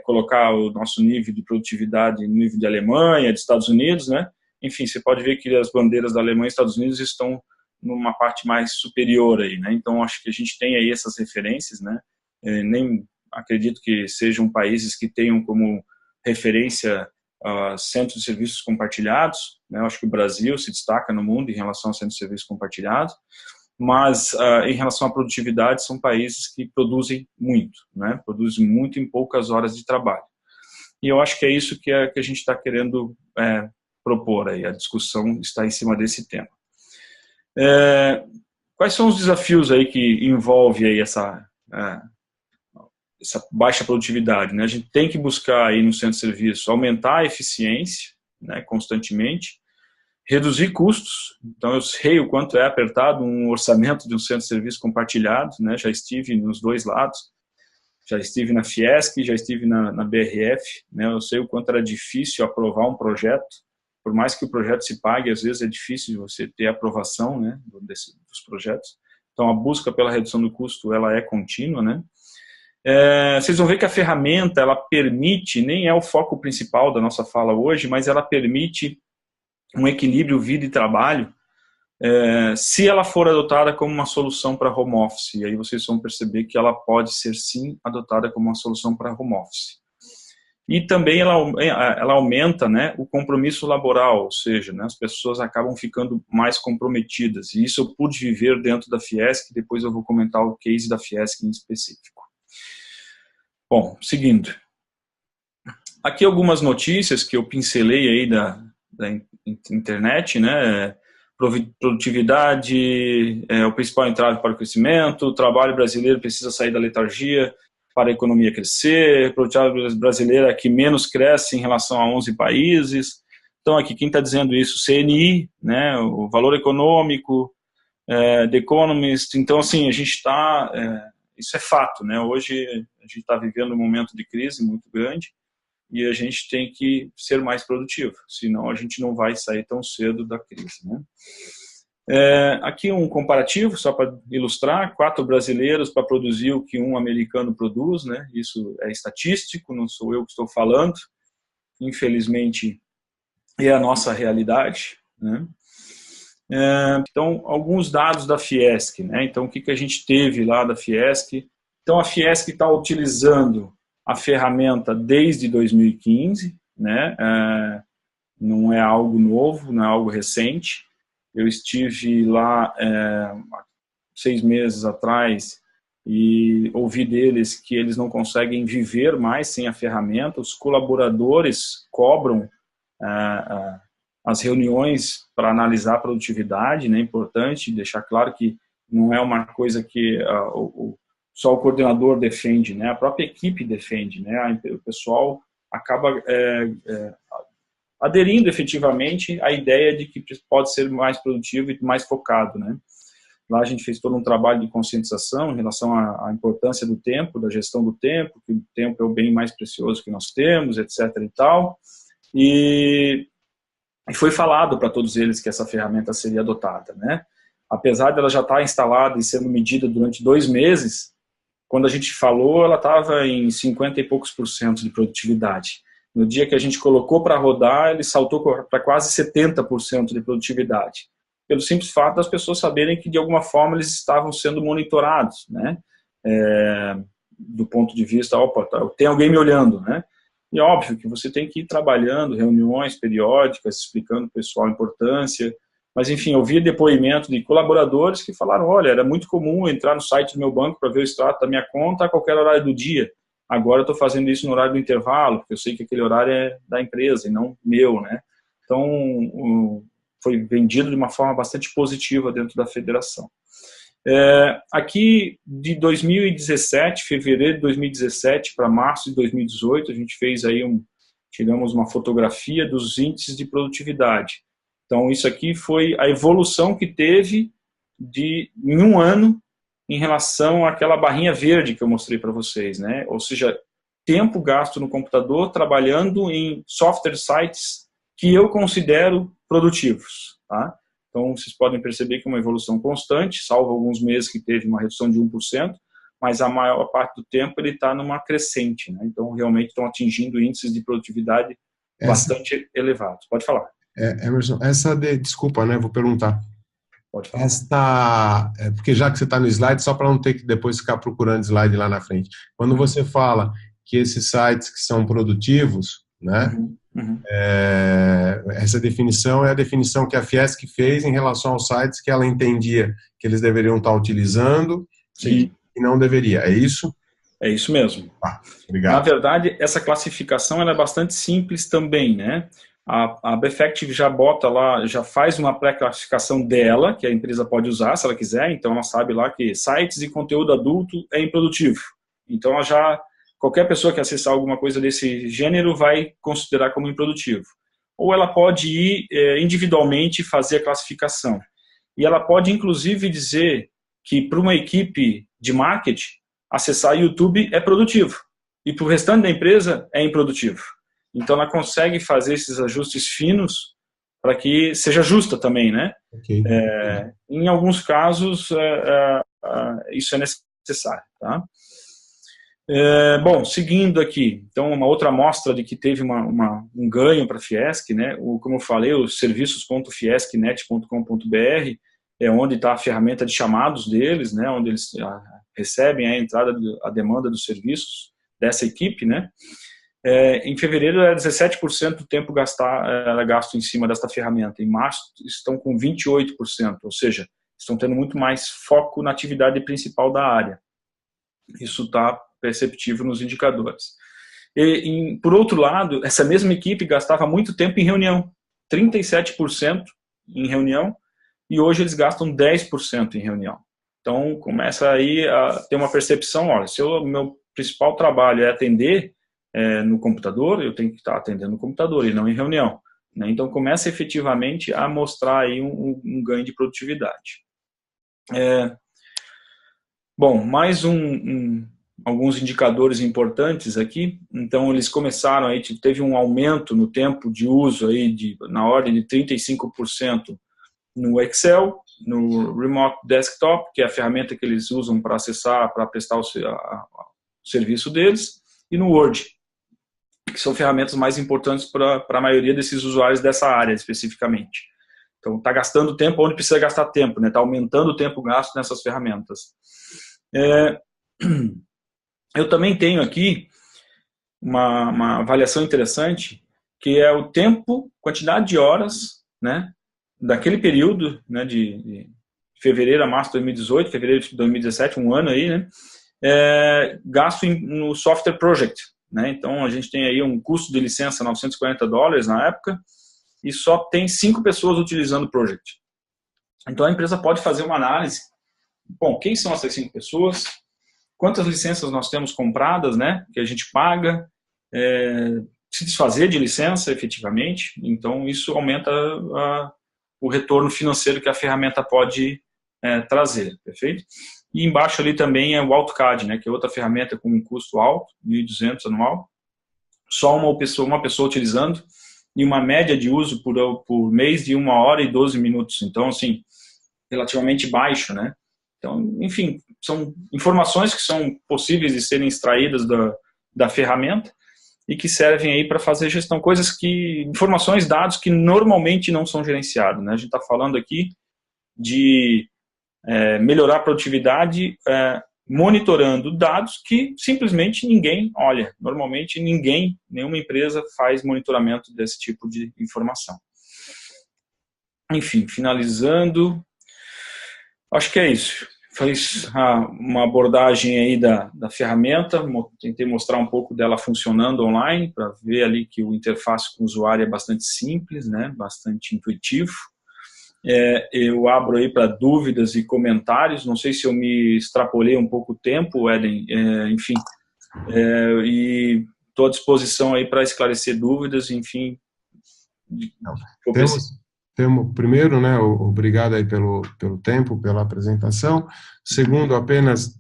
colocar o nosso nível de produtividade no nível de Alemanha, de Estados Unidos, né? enfim, você pode ver que as bandeiras da Alemanha e Estados Unidos estão numa parte mais superior aí, né? Então, acho que a gente tem aí essas referências, né? Nem acredito que sejam países que tenham como referência centros de serviços compartilhados, né? Eu acho que o Brasil se destaca no mundo em relação a centros de serviços compartilhados, mas em relação à produtividade, são países que produzem muito, né? Produzem muito em poucas horas de trabalho. E eu acho que é isso que a gente está querendo propor aí, a discussão está em cima desse tema. Quais são os desafios aí que envolve aí essa baixa produtividade, né? A gente tem que buscar aí no centro de serviço aumentar a eficiência, né, constantemente, reduzir custos. Então eu sei o quanto é apertado um orçamento de um centro de serviço compartilhado, né? Já estive nos dois lados, já estive na Fiesc, já estive na BRF, né? Eu sei o quanto era difícil aprovar um projeto, por mais que o projeto se pague, às vezes é difícil você ter aprovação, né, dos projetos. Então a busca pela redução do custo, ela é contínua, né? Vocês vão ver que a ferramenta, ela permite, nem é o foco principal da nossa fala hoje, mas ela permite um equilíbrio vida e trabalho, se ela for adotada como uma solução para home office. E aí vocês vão perceber que ela pode ser sim adotada como uma solução para home office. E também ela aumenta, né, o compromisso laboral, ou seja, né, as pessoas acabam ficando mais comprometidas. E isso eu pude viver dentro da Fiesc, depois eu vou comentar o case da Fiesc em específico. Bom, seguindo. Aqui algumas notícias que eu pincelei aí da internet, né? Produtividade é o principal entrave para o crescimento, o trabalho brasileiro precisa sair da letargia para a economia crescer, a produtividade brasileira é que menos cresce em relação a 11 países. Então aqui quem está dizendo isso? CNI, né? O Valor Econômico, The Economist. Então assim, a gente está... isso é fato, né? Hoje a gente está vivendo um momento de crise muito grande e a gente tem que ser mais produtivo, senão a gente não vai sair tão cedo da crise, né? Aqui um comparativo, só para ilustrar, 4 brasileiros para produzir o que um americano produz, né? Isso é estatístico, não sou eu que estou falando, infelizmente é a nossa realidade, né? Então, alguns dados da Fiesc, né? Então, o que a gente teve lá da Fiesc? Então, a Fiesc está utilizando a ferramenta desde 2015, né? Não é algo novo, não é algo recente. Eu estive lá 6 meses atrás e ouvi deles que eles não conseguem viver mais sem a ferramenta. Os colaboradores cobram as reuniões para analisar a produtividade, né? É importante deixar claro que não é uma coisa que só o coordenador defende, né? A própria equipe defende, né? O pessoal acaba aderindo efetivamente à ideia de que pode ser mais produtivo e mais focado, né? Lá a gente fez todo um trabalho de conscientização em relação à importância do tempo, da gestão do tempo, que o tempo é o bem mais precioso que nós temos, etc. e tal. E foi falado para todos eles que essa ferramenta seria adotada, né? Apesar dela já estar instalada e sendo medida durante 2 meses, quando a gente falou, ela estava em 50 e poucos % de produtividade. No dia que a gente colocou para rodar, ele saltou para quase 70% de produtividade. Pelo simples fato das pessoas saberem que, de alguma forma, eles estavam sendo monitorados, né? Do ponto de vista, opa, tem alguém me olhando, né? E óbvio que você tem que ir trabalhando, reuniões periódicas, explicando para o pessoal a importância. Mas, enfim, eu vi depoimento de colaboradores que falaram, olha, era muito comum entrar no site do meu banco para ver o extrato da minha conta a qualquer horário do dia. Agora eu estou fazendo isso no horário do intervalo, porque eu sei que aquele horário é da empresa e não meu, né? Então, foi vendido de uma forma bastante positiva dentro da federação. Aqui, de 2017, fevereiro de 2017 para março de 2018, a gente fez aí tiramos uma fotografia dos índices de produtividade. Então, isso aqui foi a evolução que teve em um ano em relação àquela barrinha verde que eu mostrei para vocês, né? Ou seja, tempo gasto no computador trabalhando em software sites que eu considero produtivos, tá? Então, vocês podem perceber que é uma evolução constante, salvo alguns meses que teve uma redução de 1%, mas a maior parte do tempo ele está numa crescente, né? Então, realmente estão atingindo índices de produtividade bastante elevados. Pode falar. Emerson, desculpa, né, vou perguntar. Pode falar. Porque já que você está no slide, só para não ter que depois ficar procurando slide lá na frente. Quando você fala que esses sites que são produtivos, né, essa definição é a definição que a Fiesc fez em relação aos sites que ela entendia que eles deveriam estar utilizando e não deveria, é isso? É isso mesmo. Obrigado. Na verdade, essa classificação ela é bastante simples também, né? A Befective já bota lá, já faz uma pré-classificação dela, que a empresa pode usar se ela quiser, então ela sabe lá que sites e conteúdo adulto é improdutivo. Então qualquer pessoa que acessar alguma coisa desse gênero vai considerar como improdutivo. Ou ela pode ir individualmente fazer a classificação. E ela pode inclusive dizer que para uma equipe de marketing, acessar YouTube é produtivo. E para o restante da empresa é improdutivo. Então, ela consegue fazer esses ajustes finos para que seja justa também, né? Okay. Em alguns casos, isso é necessário, tá? Bom, seguindo aqui, então, uma outra amostra de que teve um ganho para a Fiesc, né? Como eu falei, os serviços.fiesknet.com.br é onde está a ferramenta de chamados deles, né? Onde eles recebem a entrada, a demanda dos serviços dessa equipe, né? Em fevereiro, 17% do tempo era gasto em cima desta ferramenta. Em março, estão com 28%, ou seja, estão tendo muito mais foco na atividade principal da área. Isso está perceptível nos indicadores. Por outro lado, essa mesma equipe gastava muito tempo em reunião, 37% em reunião, e hoje eles gastam 10% em reunião. Então, começa aí a ter uma percepção, olha, se o meu principal trabalho é atender no computador, eu tenho que estar atendendo no computador e não em reunião, né? Então, começa efetivamente a mostrar aí um ganho de produtividade. Bom, mais alguns indicadores importantes aqui. Então, eles começaram aí, teve um aumento no tempo de uso aí na ordem de 35% no Excel, no Remote Desktop, que é a ferramenta que eles usam para acessar, para prestar o serviço deles, e no Word, que são ferramentas mais importantes para a maioria desses usuários dessa área, especificamente. Então, está gastando tempo onde precisa gastar tempo, né? Está aumentando o tempo gasto nessas ferramentas. Eu também tenho aqui uma avaliação interessante, que é o tempo, quantidade de horas, né, daquele período, né, de fevereiro a março de 2018, fevereiro de 2017, um ano aí, né, gasto no software project, né? Então, a gente tem aí um custo de licença $940 na época e só tem 5 pessoas utilizando o project. Então, a empresa pode fazer uma análise. Bom, quem são essas 5 pessoas? Quantas licenças nós temos compradas, né? Que a gente paga, se desfazer de licença, efetivamente. Então, isso aumenta o retorno financeiro que a ferramenta pode trazer, perfeito? E embaixo ali também é o AutoCAD, né, que é outra ferramenta com um custo alto, 1.200 anual, só uma pessoa utilizando, e uma média de uso por mês de 1 hora e 12 minutos. Então, assim, relativamente baixo, né? Então, enfim, são informações que são possíveis de serem extraídas da ferramenta e que servem aí para fazer gestão, informações, dados que normalmente não são gerenciados, né? A gente está falando aqui de melhorar a produtividade monitorando dados que simplesmente ninguém olha. Normalmente nenhuma empresa faz monitoramento desse tipo de informação. Enfim, finalizando, acho que é isso. Fiz uma abordagem aí da ferramenta, tentei mostrar um pouco dela funcionando online, para ver ali que o interface com o usuário é bastante simples, né, bastante intuitivo. Eu abro aí para dúvidas e comentários, não sei se eu me extrapolei um pouco o tempo, Eden, enfim, e estou à disposição aí para esclarecer dúvidas, enfim. Primeiro, né, obrigado aí pelo tempo, pela apresentação. Segundo, apenas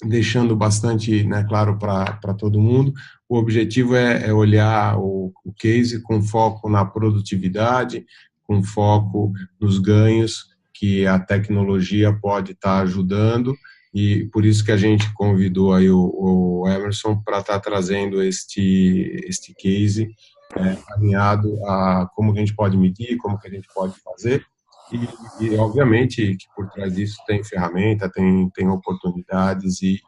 deixando bastante, né, claro para todo mundo, o objetivo é olhar o case com foco na produtividade, com foco nos ganhos que a tecnologia pode estar ajudando, e por isso que a gente convidou aí o Emerson para estar trazendo este case alinhado a como que a gente pode medir, como que a gente pode fazer, e obviamente que por trás disso tem ferramenta, tem oportunidades e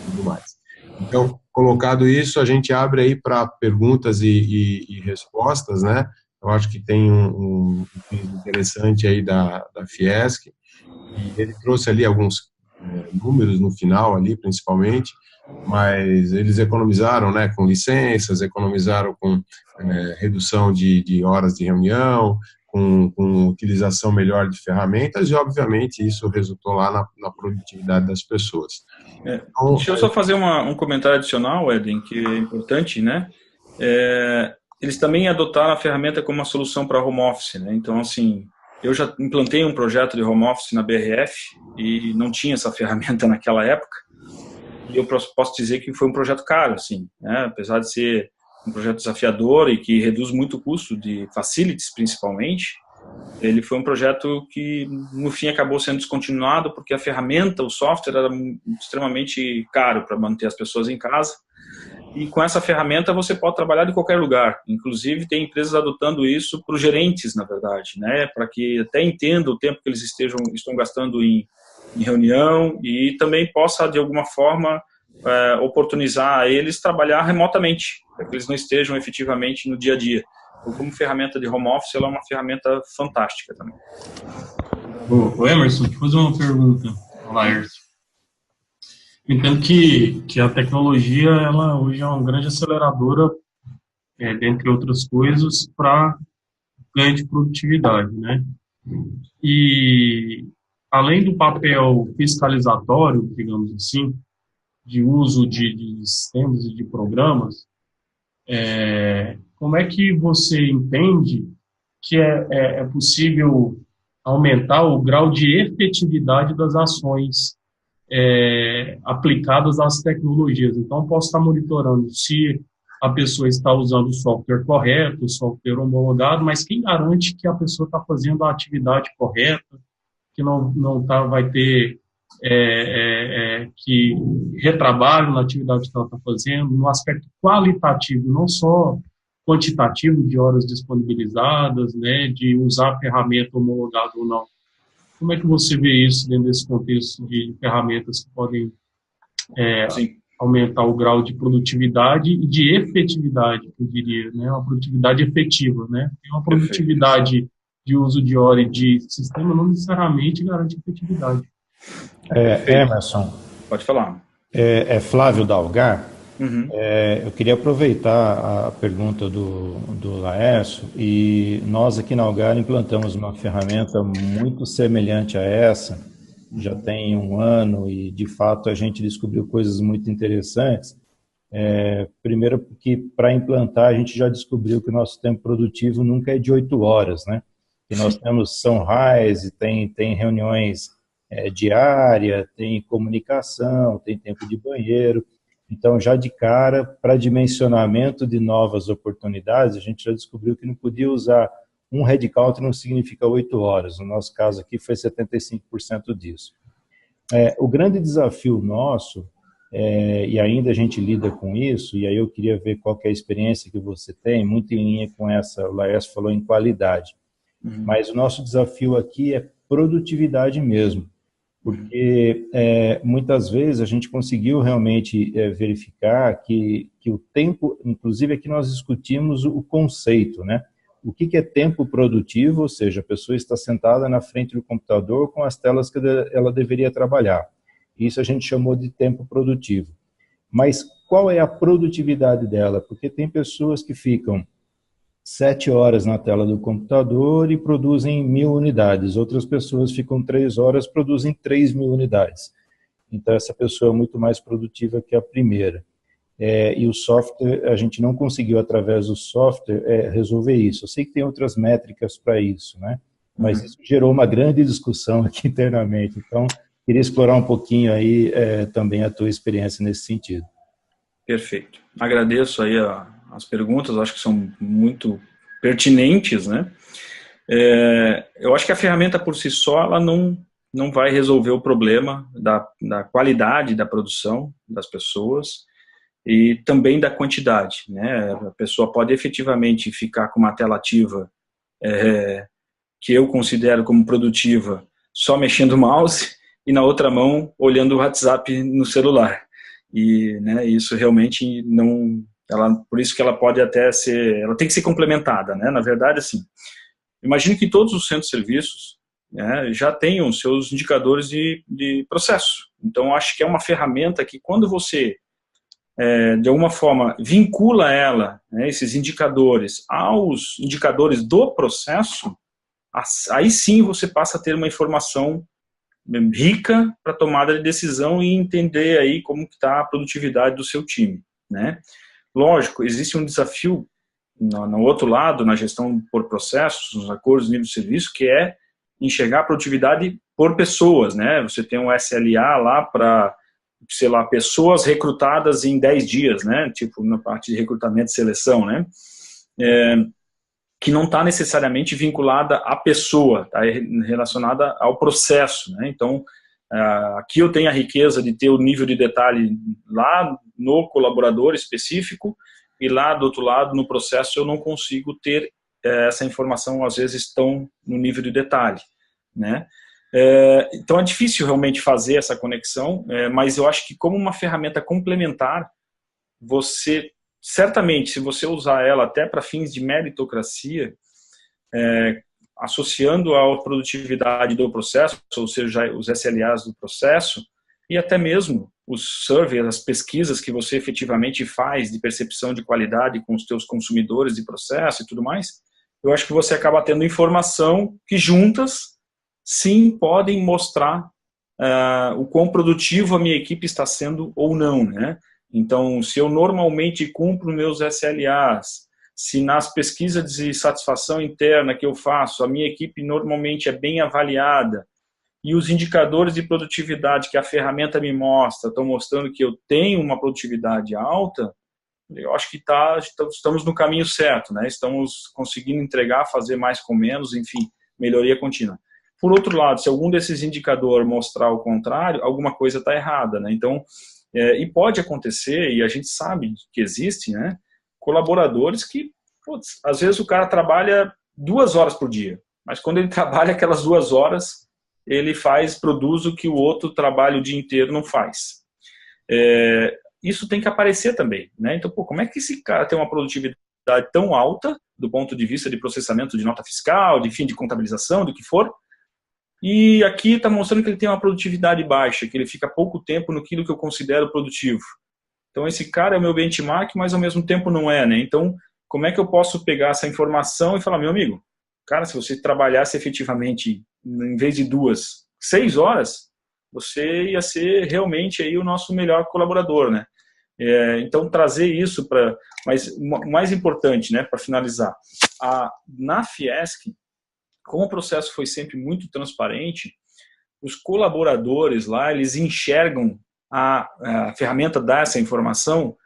tudo mais. Então, colocado isso, a gente abre aí para perguntas e respostas, né? Eu acho que tem um case interessante aí da Fiesc, e ele trouxe ali alguns números no final ali, principalmente, mas eles economizaram, né, com licenças, economizaram com redução de horas de reunião, com utilização melhor de ferramentas, e obviamente isso resultou lá na produtividade das pessoas. Então, deixa eu só fazer um comentário adicional, Eden, que é importante, né? Eles também adotaram a ferramenta como uma solução para home office, né? Então, assim, eu já implantei um projeto de home office na BRF e não tinha essa ferramenta naquela época. E eu posso dizer que foi um projeto caro, assim, né? Apesar de ser um projeto desafiador e que reduz muito o custo de facilities, principalmente, ele foi um projeto que, no fim, acabou sendo descontinuado porque a ferramenta, o software, era extremamente caro para manter as pessoas em casa. E com essa ferramenta você pode trabalhar de qualquer lugar. Inclusive, tem empresas adotando isso para os gerentes, na verdade, né? Para que até entenda o tempo que eles estão gastando em reunião e também possa, de alguma forma, oportunizar a eles trabalhar remotamente, para que eles não estejam efetivamente no dia a dia. Então, como ferramenta de home office, ela é uma ferramenta fantástica também. Ô Emerson, deixa eu fazer uma pergunta. Laércio. Eu entendo que a tecnologia, ela hoje é uma grande aceleradora, dentre outras coisas, para ganho de produtividade, né? E, além do papel fiscalizatório, digamos assim, de uso de sistemas e de programas, como é que você entende que é possível aumentar o grau de efetividade das ações aplicadas às tecnologias? Então, eu posso estar monitorando se a pessoa está usando o software correto, o software homologado, mas quem garante que a pessoa está fazendo a atividade correta, que vai ter que retrabalho na atividade que ela está fazendo, no aspecto qualitativo, não só quantitativo de horas disponibilizadas, né, de usar a ferramenta homologada ou não. Como é que você vê isso dentro desse contexto de ferramentas que podem aumentar o grau de produtividade e de efetividade, eu diria, né, uma produtividade efetiva, né? Tem uma produtividade de uso de hora e de sistema não necessariamente garante efetividade. Emerson. Pode falar. Flávio Dalgar. Uhum. Eu queria aproveitar a pergunta do Laércio, e nós aqui na Algar implantamos uma ferramenta muito semelhante a essa, já tem 1 ano, e de fato a gente descobriu coisas muito interessantes. Primeiro porque para implantar a gente já descobriu que o nosso tempo produtivo nunca é de 8 horas, né? E nós temos sunrise, tem reuniões diária, tem comunicação, tem tempo de banheiro. Então, já de cara, para dimensionamento de novas oportunidades, a gente já descobriu que não podia usar um headcount, não significa 8 horas. No nosso caso aqui foi 75% disso. O grande desafio nosso, e ainda a gente lida com isso, e aí eu queria ver qual que é a experiência que você tem, muito em linha com essa, o Laércio falou em qualidade. Mas o nosso desafio aqui é produtividade mesmo. Porque muitas vezes a gente conseguiu realmente verificar que o tempo, inclusive aqui nós discutimos o conceito, né? O que é tempo produtivo, ou seja, a pessoa está sentada na frente do computador com as telas que ela deveria trabalhar. Isso a gente chamou de tempo produtivo. Mas qual é a produtividade dela? Porque tem pessoas que ficam 7 horas na tela do computador e produzem 1000 unidades. Outras pessoas ficam 3 horas, produzem 3.000 unidades. Então, essa pessoa é muito mais produtiva que a primeira. E o software, a gente não conseguiu, através do software, resolver isso. Eu sei que tem outras métricas para isso, né? Mas isso gerou uma grande discussão aqui internamente. Então, queria explorar um pouquinho aí também a tua experiência nesse sentido. Perfeito. Agradeço aí as perguntas, acho que são muito pertinentes, né? Eu acho que a ferramenta por si só, ela não vai resolver o problema da qualidade da produção das pessoas. e também da quantidade, né? A pessoa pode efetivamente ficar com uma tela ativa que eu considero como produtiva, só mexendo o mouse e na outra mão olhando o WhatsApp no celular. E, né, isso realmente não, por isso que ela pode até ser, ela tem que ser complementada, né? Na verdade, assim, imagine que todos os centros de serviços, né, já tenham seus indicadores de processo. Então, acho que é uma ferramenta que quando você de alguma forma vincula ela, né, esses indicadores, aos indicadores do processo, aí sim você passa a ter uma informação rica para tomada de decisão e entender aí como está a produtividade do seu time, né? Lógico, existe um desafio no outro lado, na gestão por processos, nos acordos de nível de serviço, que é enxergar a produtividade por pessoas, né? Você tem um SLA lá para, sei lá, pessoas recrutadas em 10 dias, né? Tipo, na parte de recrutamento e seleção, né? Que não está necessariamente vinculada à pessoa, está relacionada ao processo, né? Então, aqui eu tenho a riqueza de ter o nível de detalhe lá no colaborador específico e lá do outro lado, no processo, eu não consigo ter essa informação, às vezes, tão no nível de detalhe, né? Então, é difícil realmente fazer essa conexão, mas eu acho que como uma ferramenta complementar, você, certamente, se você usar ela até para fins de meritocracia, associando a produtividade do processo, ou seja, os SLAs do processo, e até mesmo os surveys, as pesquisas que você efetivamente faz de percepção de qualidade com os teus consumidores de processo e tudo mais, eu acho que você acaba tendo informação que juntas, sim, podem mostrar o quão produtivo a minha equipe está sendo ou não, né? Então, se eu normalmente cumpro meus SLAs, se nas pesquisas de satisfação interna que eu faço, a minha equipe normalmente é bem avaliada, e os indicadores de produtividade que a ferramenta me mostra estão mostrando que eu tenho uma produtividade alta, eu acho que estamos no caminho certo, né? Estamos conseguindo entregar, fazer mais com menos, enfim, melhoria contínua. Por outro lado, se algum desses indicadores mostrar o contrário, alguma coisa está errada, né? Então, e pode acontecer, e a gente sabe que existe, né? Colaboradores que, putz, às vezes o cara trabalha 2 horas por dia, mas quando ele trabalha aquelas 2 horas, ele produz o que o outro trabalha o dia inteiro não faz. Isso tem que aparecer também, né? Então, como é que esse cara tem uma produtividade tão alta, do ponto de vista de processamento de nota fiscal, de fim de contabilização, do que for, e aqui está mostrando que ele tem uma produtividade baixa, que ele fica pouco tempo naquilo que eu considero produtivo. Então, esse cara é o meu benchmark, mas ao mesmo tempo não é, né? Então, como é que eu posso pegar essa informação e falar, meu amigo, cara, se você trabalhasse efetivamente, em vez de 2, 6 horas, você ia ser realmente aí o nosso melhor colaborador, né? Então, trazer isso para... Mas o mais importante, né, para finalizar, na Fiesc, como o processo foi sempre muito transparente, os colaboradores lá, eles enxergam a ferramenta dá essa informação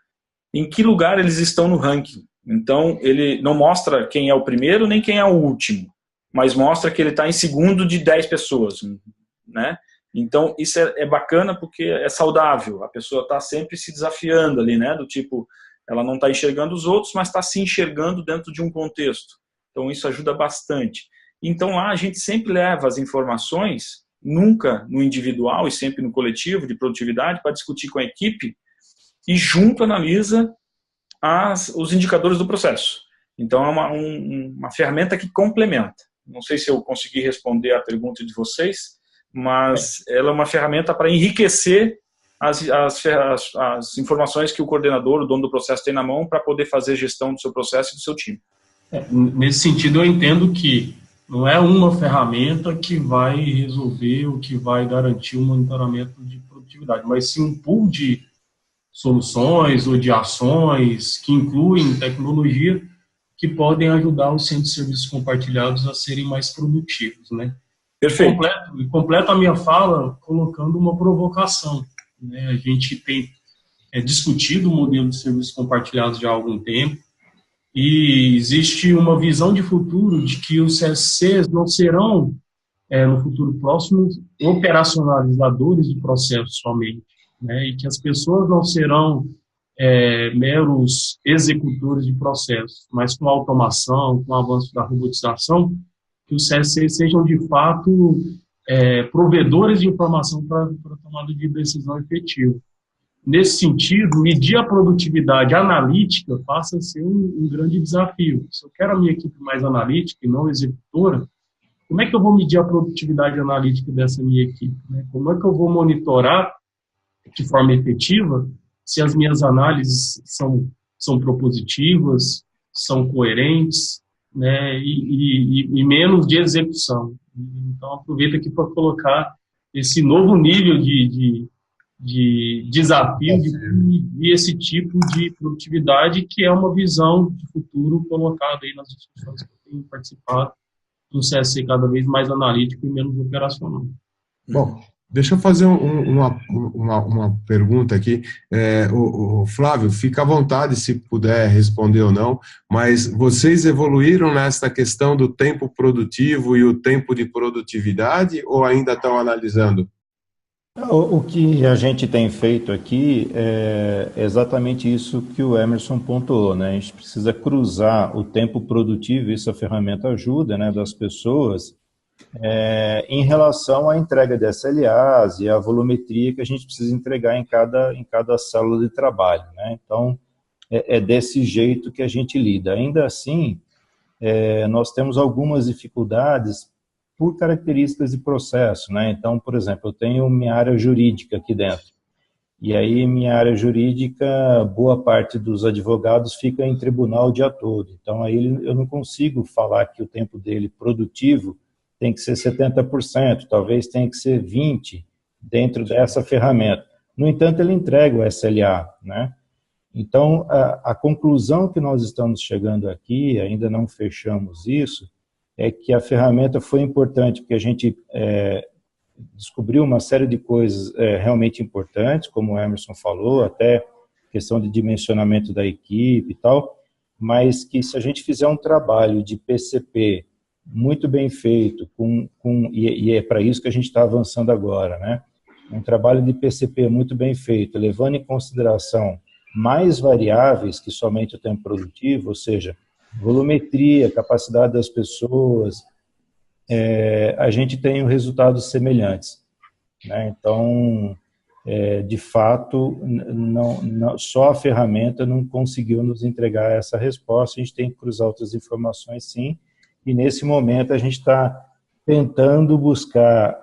em que lugar eles estão no ranking. Então, ele não mostra quem é o primeiro nem quem é o último, mas mostra que ele está em segundo de 10 pessoas, né? Então, isso é bacana porque é saudável. A pessoa está sempre se desafiando ali, né? Do tipo, ela não está enxergando os outros, mas está se enxergando dentro de um contexto. Então, isso ajuda bastante. Então, lá a gente sempre leva as informações, nunca no individual e sempre no coletivo de produtividade, para discutir com a equipe e junto analisa os indicadores do processo. Então, é uma ferramenta que complementa. Não sei se eu consegui responder a pergunta de vocês, mas ela é uma ferramenta para enriquecer as informações que o coordenador, o dono do processo, tem na mão para poder fazer gestão do seu processo e do seu time. Nesse sentido, eu entendo que não é uma ferramenta que vai resolver ou que vai garantir um monitoramento de produtividade, mas sim um pool de soluções ou de ações que incluem tecnologia que podem ajudar os centros de serviços compartilhados a serem mais produtivos, né? Perfeito. Completo a minha fala colocando uma provocação, né? A gente tem discutido o modelo de serviços compartilhados já há algum tempo e existe uma visão de futuro de que os CSCs não serão, no futuro próximo, operacionalizadores de processos somente, né? E que as pessoas não serão meros executores de processos, mas com a automação, com o avanço da robotização, que os CSCs sejam, de fato, provedores de informação para a tomada de decisão efetiva. Nesse sentido, medir a produtividade analítica passa a ser um grande desafio. Se eu quero a minha equipe mais analítica e não executora, como é que eu vou medir a produtividade analítica dessa minha equipe, né? Como é que eu vou monitorar de forma efetiva se as minhas análises são propositivas, são coerentes, né? E menos de execução. Então, aproveito aqui para colocar esse novo nível de desafio de medir esse tipo de produtividade, que é uma visão de futuro colocada aí nas discussões que eu tenho participado, do CSC cada vez mais analítico e menos operacional. Bom, deixa eu fazer uma pergunta aqui. O Flávio, fica à vontade se puder responder ou não, mas vocês evoluíram nessa questão do tempo produtivo e o tempo de produtividade ou ainda estão analisando? O que a gente tem feito aqui é exatamente isso que o Emerson pontuou, né? A gente precisa cruzar o tempo produtivo, isso a ferramenta ajuda, né, das pessoas, em relação à entrega de SLAs e à volumetria que a gente precisa entregar em cada célula de trabalho, né? Então, é desse jeito que a gente lida. Ainda assim, nós temos algumas dificuldades por características de processo, né? Então, por exemplo, eu tenho minha área jurídica aqui dentro. E aí, minha área jurídica, boa parte dos advogados fica em tribunal o dia todo. Então, aí eu não consigo falar que o tempo dele produtivo tem que ser 70%, talvez tenha que ser 20% dentro dessa ferramenta. No entanto, ele entrega o SLA, né? Então, a conclusão que nós estamos chegando aqui, ainda não fechamos isso, é que a ferramenta foi importante, porque a gente descobriu uma série de coisas realmente importantes, como o Emerson falou, até questão de dimensionamento da equipe e tal, mas que se a gente fizer um trabalho de PCP muito bem feito, e é para isso que a gente está avançando agora, né? Um trabalho de PCP muito bem feito, levando em consideração mais variáveis que somente o tempo produtivo, ou seja, volumetria, capacidade das pessoas, a gente tem resultados semelhantes, né? Então, de fato, só a ferramenta não conseguiu nos entregar essa resposta, a gente tem que cruzar outras informações sim, e nesse momento a gente está tentando buscar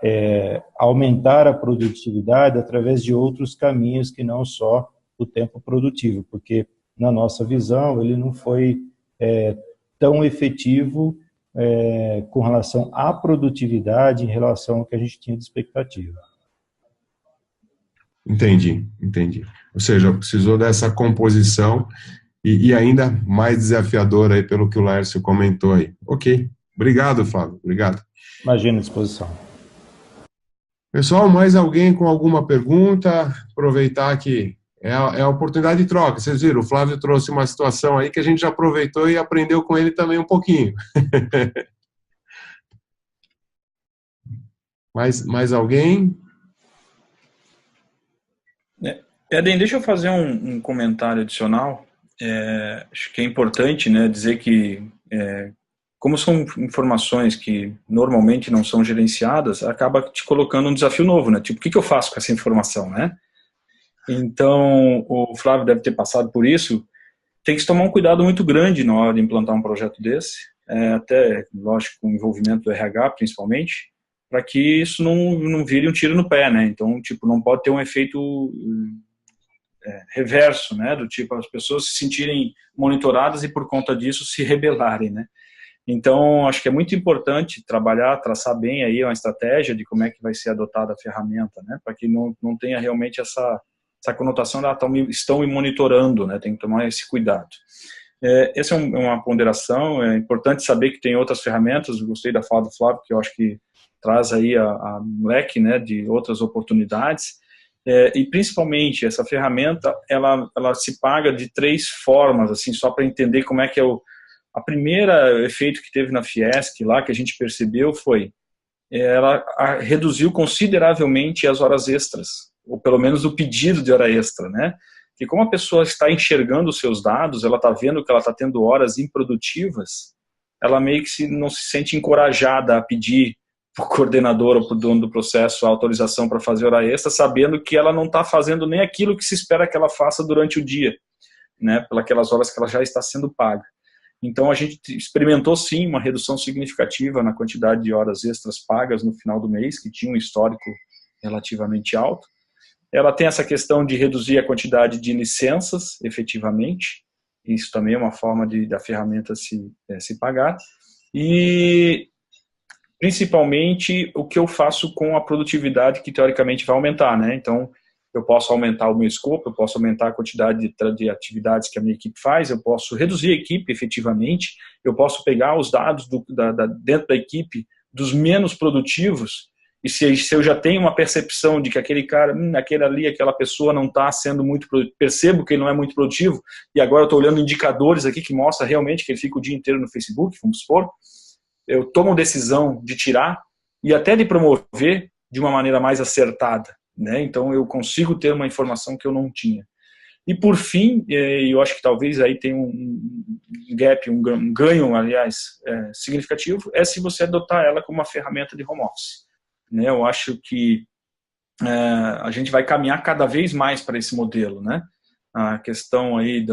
aumentar a produtividade através de outros caminhos que não só o tempo produtivo, porque na nossa visão ele não foi tão efetivo com relação à produtividade em relação ao que a gente tinha de expectativa. Entendi. Ou seja, precisou dessa composição e ainda mais desafiadora aí pelo que o Laércio comentou aí. Ok. Obrigado, Flávio. Obrigado. Imagina a disposição. Pessoal, mais alguém com alguma pergunta? Aproveitar que é a oportunidade de troca. Vocês viram, o Flávio trouxe uma situação aí que a gente já aproveitou e aprendeu com ele também um pouquinho. Mais alguém? Eden, deixa eu fazer um comentário adicional. Acho que é importante, né, dizer que, como são informações que normalmente não são gerenciadas, acaba te colocando um desafio novo, né? Tipo, o que eu faço com essa informação, né? Então, o Flávio deve ter passado por isso. Tem que tomar um cuidado muito grande na hora de implantar um projeto desse, até, lógico, com o envolvimento do RH, principalmente, para que isso não vire um tiro no pé, né? Então, tipo, não pode ter um efeito reverso, né? Do tipo, as pessoas se sentirem monitoradas e, por conta disso, se rebelarem, né? Então, acho que é muito importante traçar bem aí uma estratégia de como é que vai ser adotada a ferramenta, né? Para que não tenha realmente essa conotação de estão me monitorando, né? Tem que tomar esse cuidado. Essa é uma ponderação. É importante saber que tem outras ferramentas. Eu gostei da fala do Flávio, que eu acho que traz aí a leque, né, de outras oportunidades. E principalmente essa ferramenta, ela se paga de 3 formas, assim, só para entender como é que é a primeira efeito que teve na Fiesc lá, que a gente percebeu, foi ela reduziu consideravelmente as horas extras, ou pelo menos o pedido de hora extra, né? que como a pessoa está enxergando os seus dados, ela está vendo que ela está tendo horas improdutivas, ela meio que não se sente encorajada a pedir para o coordenador ou para o dono do processo a autorização para fazer hora extra, sabendo que ela não está fazendo nem aquilo que se espera que ela faça durante o dia, né, pelas horas que ela já está sendo paga. Então, a gente experimentou, sim, uma redução significativa na quantidade de horas extras pagas no final do mês, que tinha um histórico relativamente alto. Ela tem essa questão de reduzir a quantidade de licenças, efetivamente. Isso também é uma forma da ferramenta se pagar. E, principalmente, o que eu faço com a produtividade, que teoricamente vai aumentar, né? Então, eu posso aumentar o meu escopo, eu posso aumentar a quantidade de atividades que a minha equipe faz, eu posso reduzir a equipe, efetivamente, eu posso pegar os dados dentro da equipe dos menos produtivos. E se eu já tenho uma percepção de que aquele cara, aquela pessoa não está sendo muito produtivo, percebo que ele não é muito produtivo, e agora eu estou olhando indicadores aqui que mostram realmente que ele fica o dia inteiro no Facebook, vamos supor, eu tomo a decisão de tirar e até de promover de uma maneira mais acertada, né? Então eu consigo ter uma informação que eu não tinha. E por fim, eu acho que talvez aí tem um gap, um ganho, aliás, significativo, é se você adotar ela como uma ferramenta de home office. Eu acho que a gente vai caminhar cada vez mais para esse modelo, né? A questão aí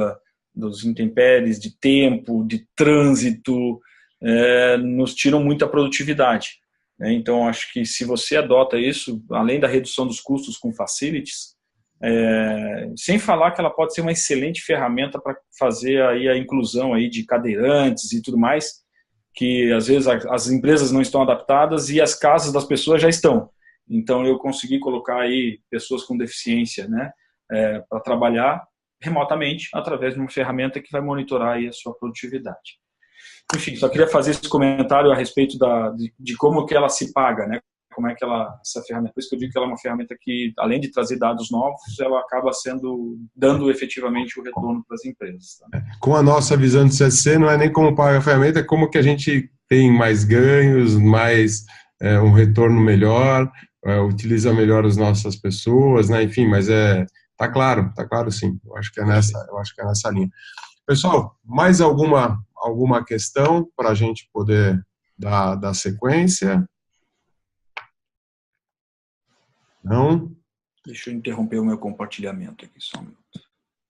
dos intempéries de tempo, de trânsito, nos tiram muita produtividade. Então, acho que se você adota isso, além da redução dos custos com facilities, sem falar que ela pode ser uma excelente ferramenta para fazer aí a inclusão aí de cadeirantes e tudo mais, que às vezes as empresas não estão adaptadas e as casas das pessoas já estão. Então eu consegui colocar aí pessoas com deficiência, né, para trabalhar remotamente através de uma ferramenta que vai monitorar aí a sua produtividade. Enfim, só queria fazer esse comentário a respeito de como que ela se paga, né? Como é que essa ferramenta, por isso que eu digo que ela é uma ferramenta que, além de trazer dados novos, ela acaba dando efetivamente o retorno para as empresas. Tá? Com a nossa visão de CSC, não é nem como paga a ferramenta, é como que a gente tem mais ganhos, mais um retorno melhor, utiliza melhor as nossas pessoas, né? Enfim, mas tá claro sim. Eu acho que é nessa linha. Pessoal, mais alguma questão para a gente poder dar sequência? Não? Deixa eu interromper o meu compartilhamento aqui só um minuto.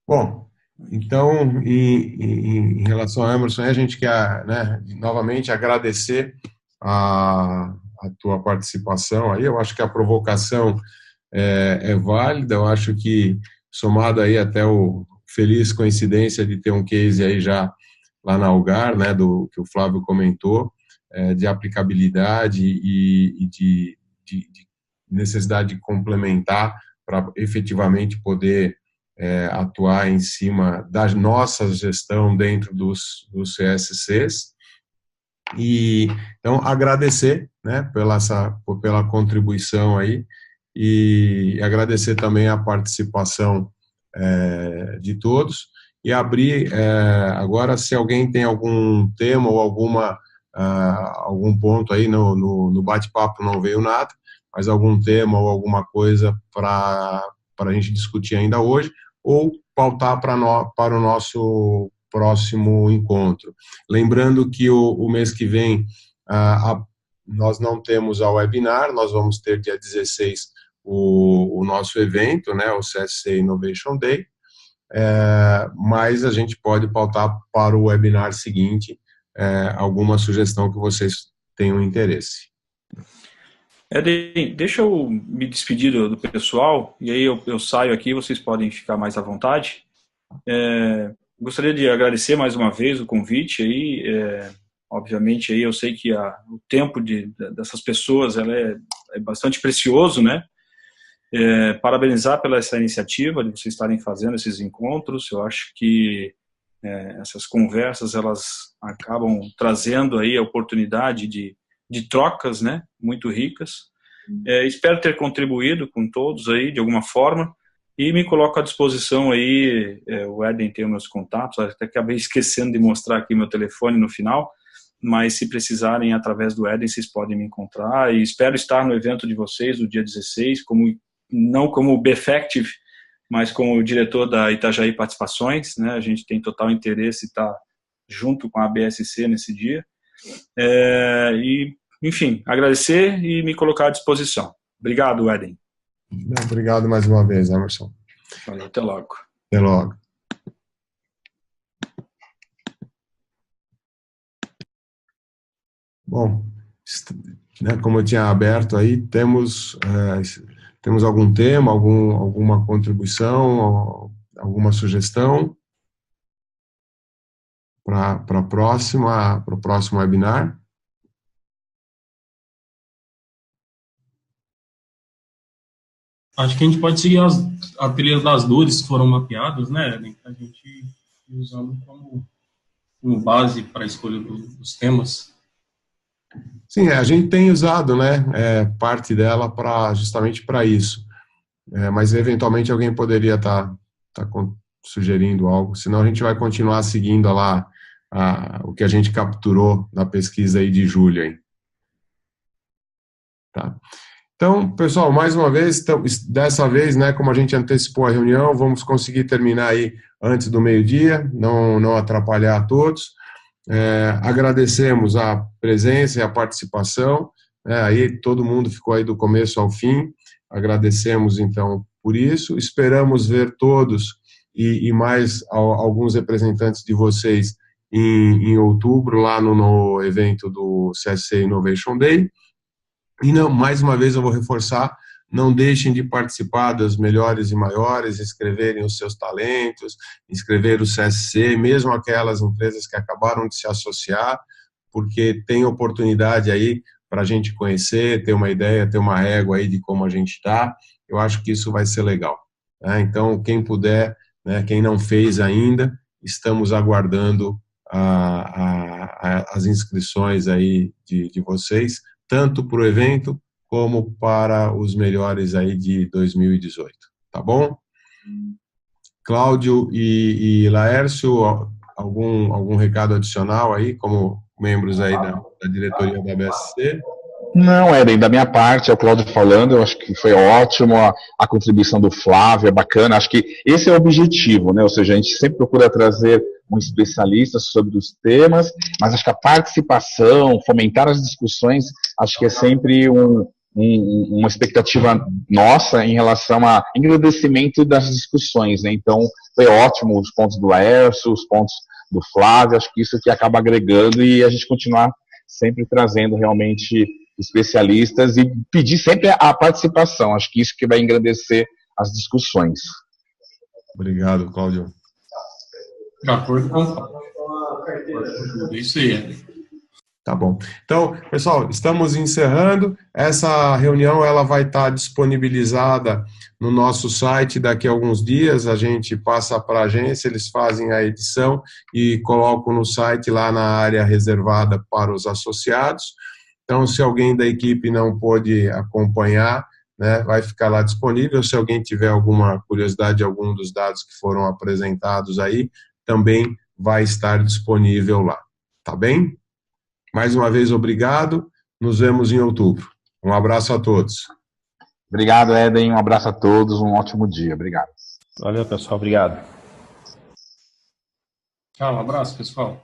Bom, então, em relação a Emerson, a gente quer, né, novamente agradecer a tua participação aí. Eu acho que a provocação é válida. Eu acho que, somado aí até o feliz coincidência de ter um case aí já lá na Algar, né, do que o Flávio comentou, de aplicabilidade e de necessidade de complementar para efetivamente poder atuar em cima da nossa gestão dentro dos CSCs. E então agradecer, né, pela contribuição aí e agradecer também a participação de todos e abrir agora, se alguém tem algum tema ou algum ponto aí no bate-papo, não veio nada, mas algum tema ou alguma coisa para a gente discutir ainda hoje, ou pautar para o nosso próximo encontro. Lembrando que o mês que vem nós não temos a webinar, nós vamos ter dia 16 o nosso evento, né, o CSC Innovation Day, mas a gente pode pautar para o webinar seguinte alguma sugestão que vocês tenham interesse. Deixa eu me despedir do pessoal, e aí eu saio aqui, vocês podem ficar mais à vontade. Gostaria de agradecer mais uma vez o convite aí, obviamente aí eu sei que o tempo dessas pessoas ela é bastante precioso, né? Parabenizar pela essa iniciativa de vocês estarem fazendo esses encontros. Eu acho que essas conversas elas acabam trazendo aí a oportunidade de trocas, né, muito ricas. Espero ter contribuído com todos aí de alguma forma e me coloco à disposição aí. O Eden tem os meus contatos, até acabei esquecendo de mostrar aqui meu telefone no final, mas se precisarem através do Eden vocês podem me encontrar e espero estar no evento de vocês no dia 16, não como Beffective, mas como diretor da Itajaí Participações, né, a gente tem total interesse em estar junto com a BSC nesse dia. E, enfim, agradecer e me colocar à disposição. Obrigado, Éden. Obrigado mais uma vez, Emerson. Valeu, até logo. Até logo. Bom, né, como eu tinha aberto aí, temos algum tema, alguma contribuição, alguma sugestão para o próximo webinar? Acho que a gente pode seguir a trilha das dores que foram mapeadas, né, Eden? A gente usando como base para a escolha dos temas. Sim, a gente tem usado, né, parte dela justamente para isso. Mas eventualmente alguém poderia estar sugerindo algo, senão a gente vai continuar seguindo lá o que a gente capturou na pesquisa aí de julho. Hein? Tá. Então, pessoal, mais uma vez, dessa vez, né, como a gente antecipou a reunião, vamos conseguir terminar aí antes do meio-dia, não atrapalhar a todos. Agradecemos a presença e a participação, aí todo mundo ficou aí do começo ao fim, agradecemos então por isso, esperamos ver todos e mais alguns representantes de vocês em outubro, lá no evento do CSC Innovation Day. E mais uma vez eu vou reforçar, não deixem de participar das melhores e maiores, inscreverem os seus talentos, inscrever o CSC, mesmo aquelas empresas que acabaram de se associar, porque tem oportunidade aí para a gente conhecer, ter uma ideia, ter uma régua aí de como a gente está. Eu acho que isso vai ser legal. Né? Então, quem puder, né, quem não fez ainda, estamos aguardando as inscrições aí de vocês, tanto para o evento, como para os melhores aí de 2018, tá bom? Cláudio e Laércio, algum recado adicional aí, como membros aí da diretoria da BSC? Não, Éden, da minha parte, é o Cláudio falando, eu acho que foi ótimo, a contribuição do Flávio é bacana, acho que esse é o objetivo, né, ou seja, a gente sempre procura trazer um especialista sobre os temas, mas acho que a participação, fomentar as discussões, acho que é sempre uma expectativa nossa em relação a engrandecimento das discussões, né, então foi ótimo os pontos do Laércio, os pontos do Flávio, acho que isso que acaba agregando e a gente continuar sempre trazendo realmente especialistas e pedir sempre a participação. Acho que isso que vai engrandecer as discussões. Obrigado, Cláudio. De acordo com isso aí. Tá bom. Então, pessoal, estamos encerrando. Essa reunião ela vai estar disponibilizada no nosso site daqui a alguns dias. A gente passa para a agência, eles fazem a edição e colocam no site lá na área reservada para os associados. Então, se alguém da equipe não pôde acompanhar, né, vai ficar lá disponível. Se alguém tiver alguma curiosidade de algum dos dados que foram apresentados aí, também vai estar disponível lá. Tá bem? Mais uma vez, obrigado. Nos vemos em outubro. Um abraço a todos. Obrigado, Éden. Um abraço a todos. Um ótimo dia. Obrigado. Valeu, pessoal. Obrigado. Tchau, um abraço, pessoal.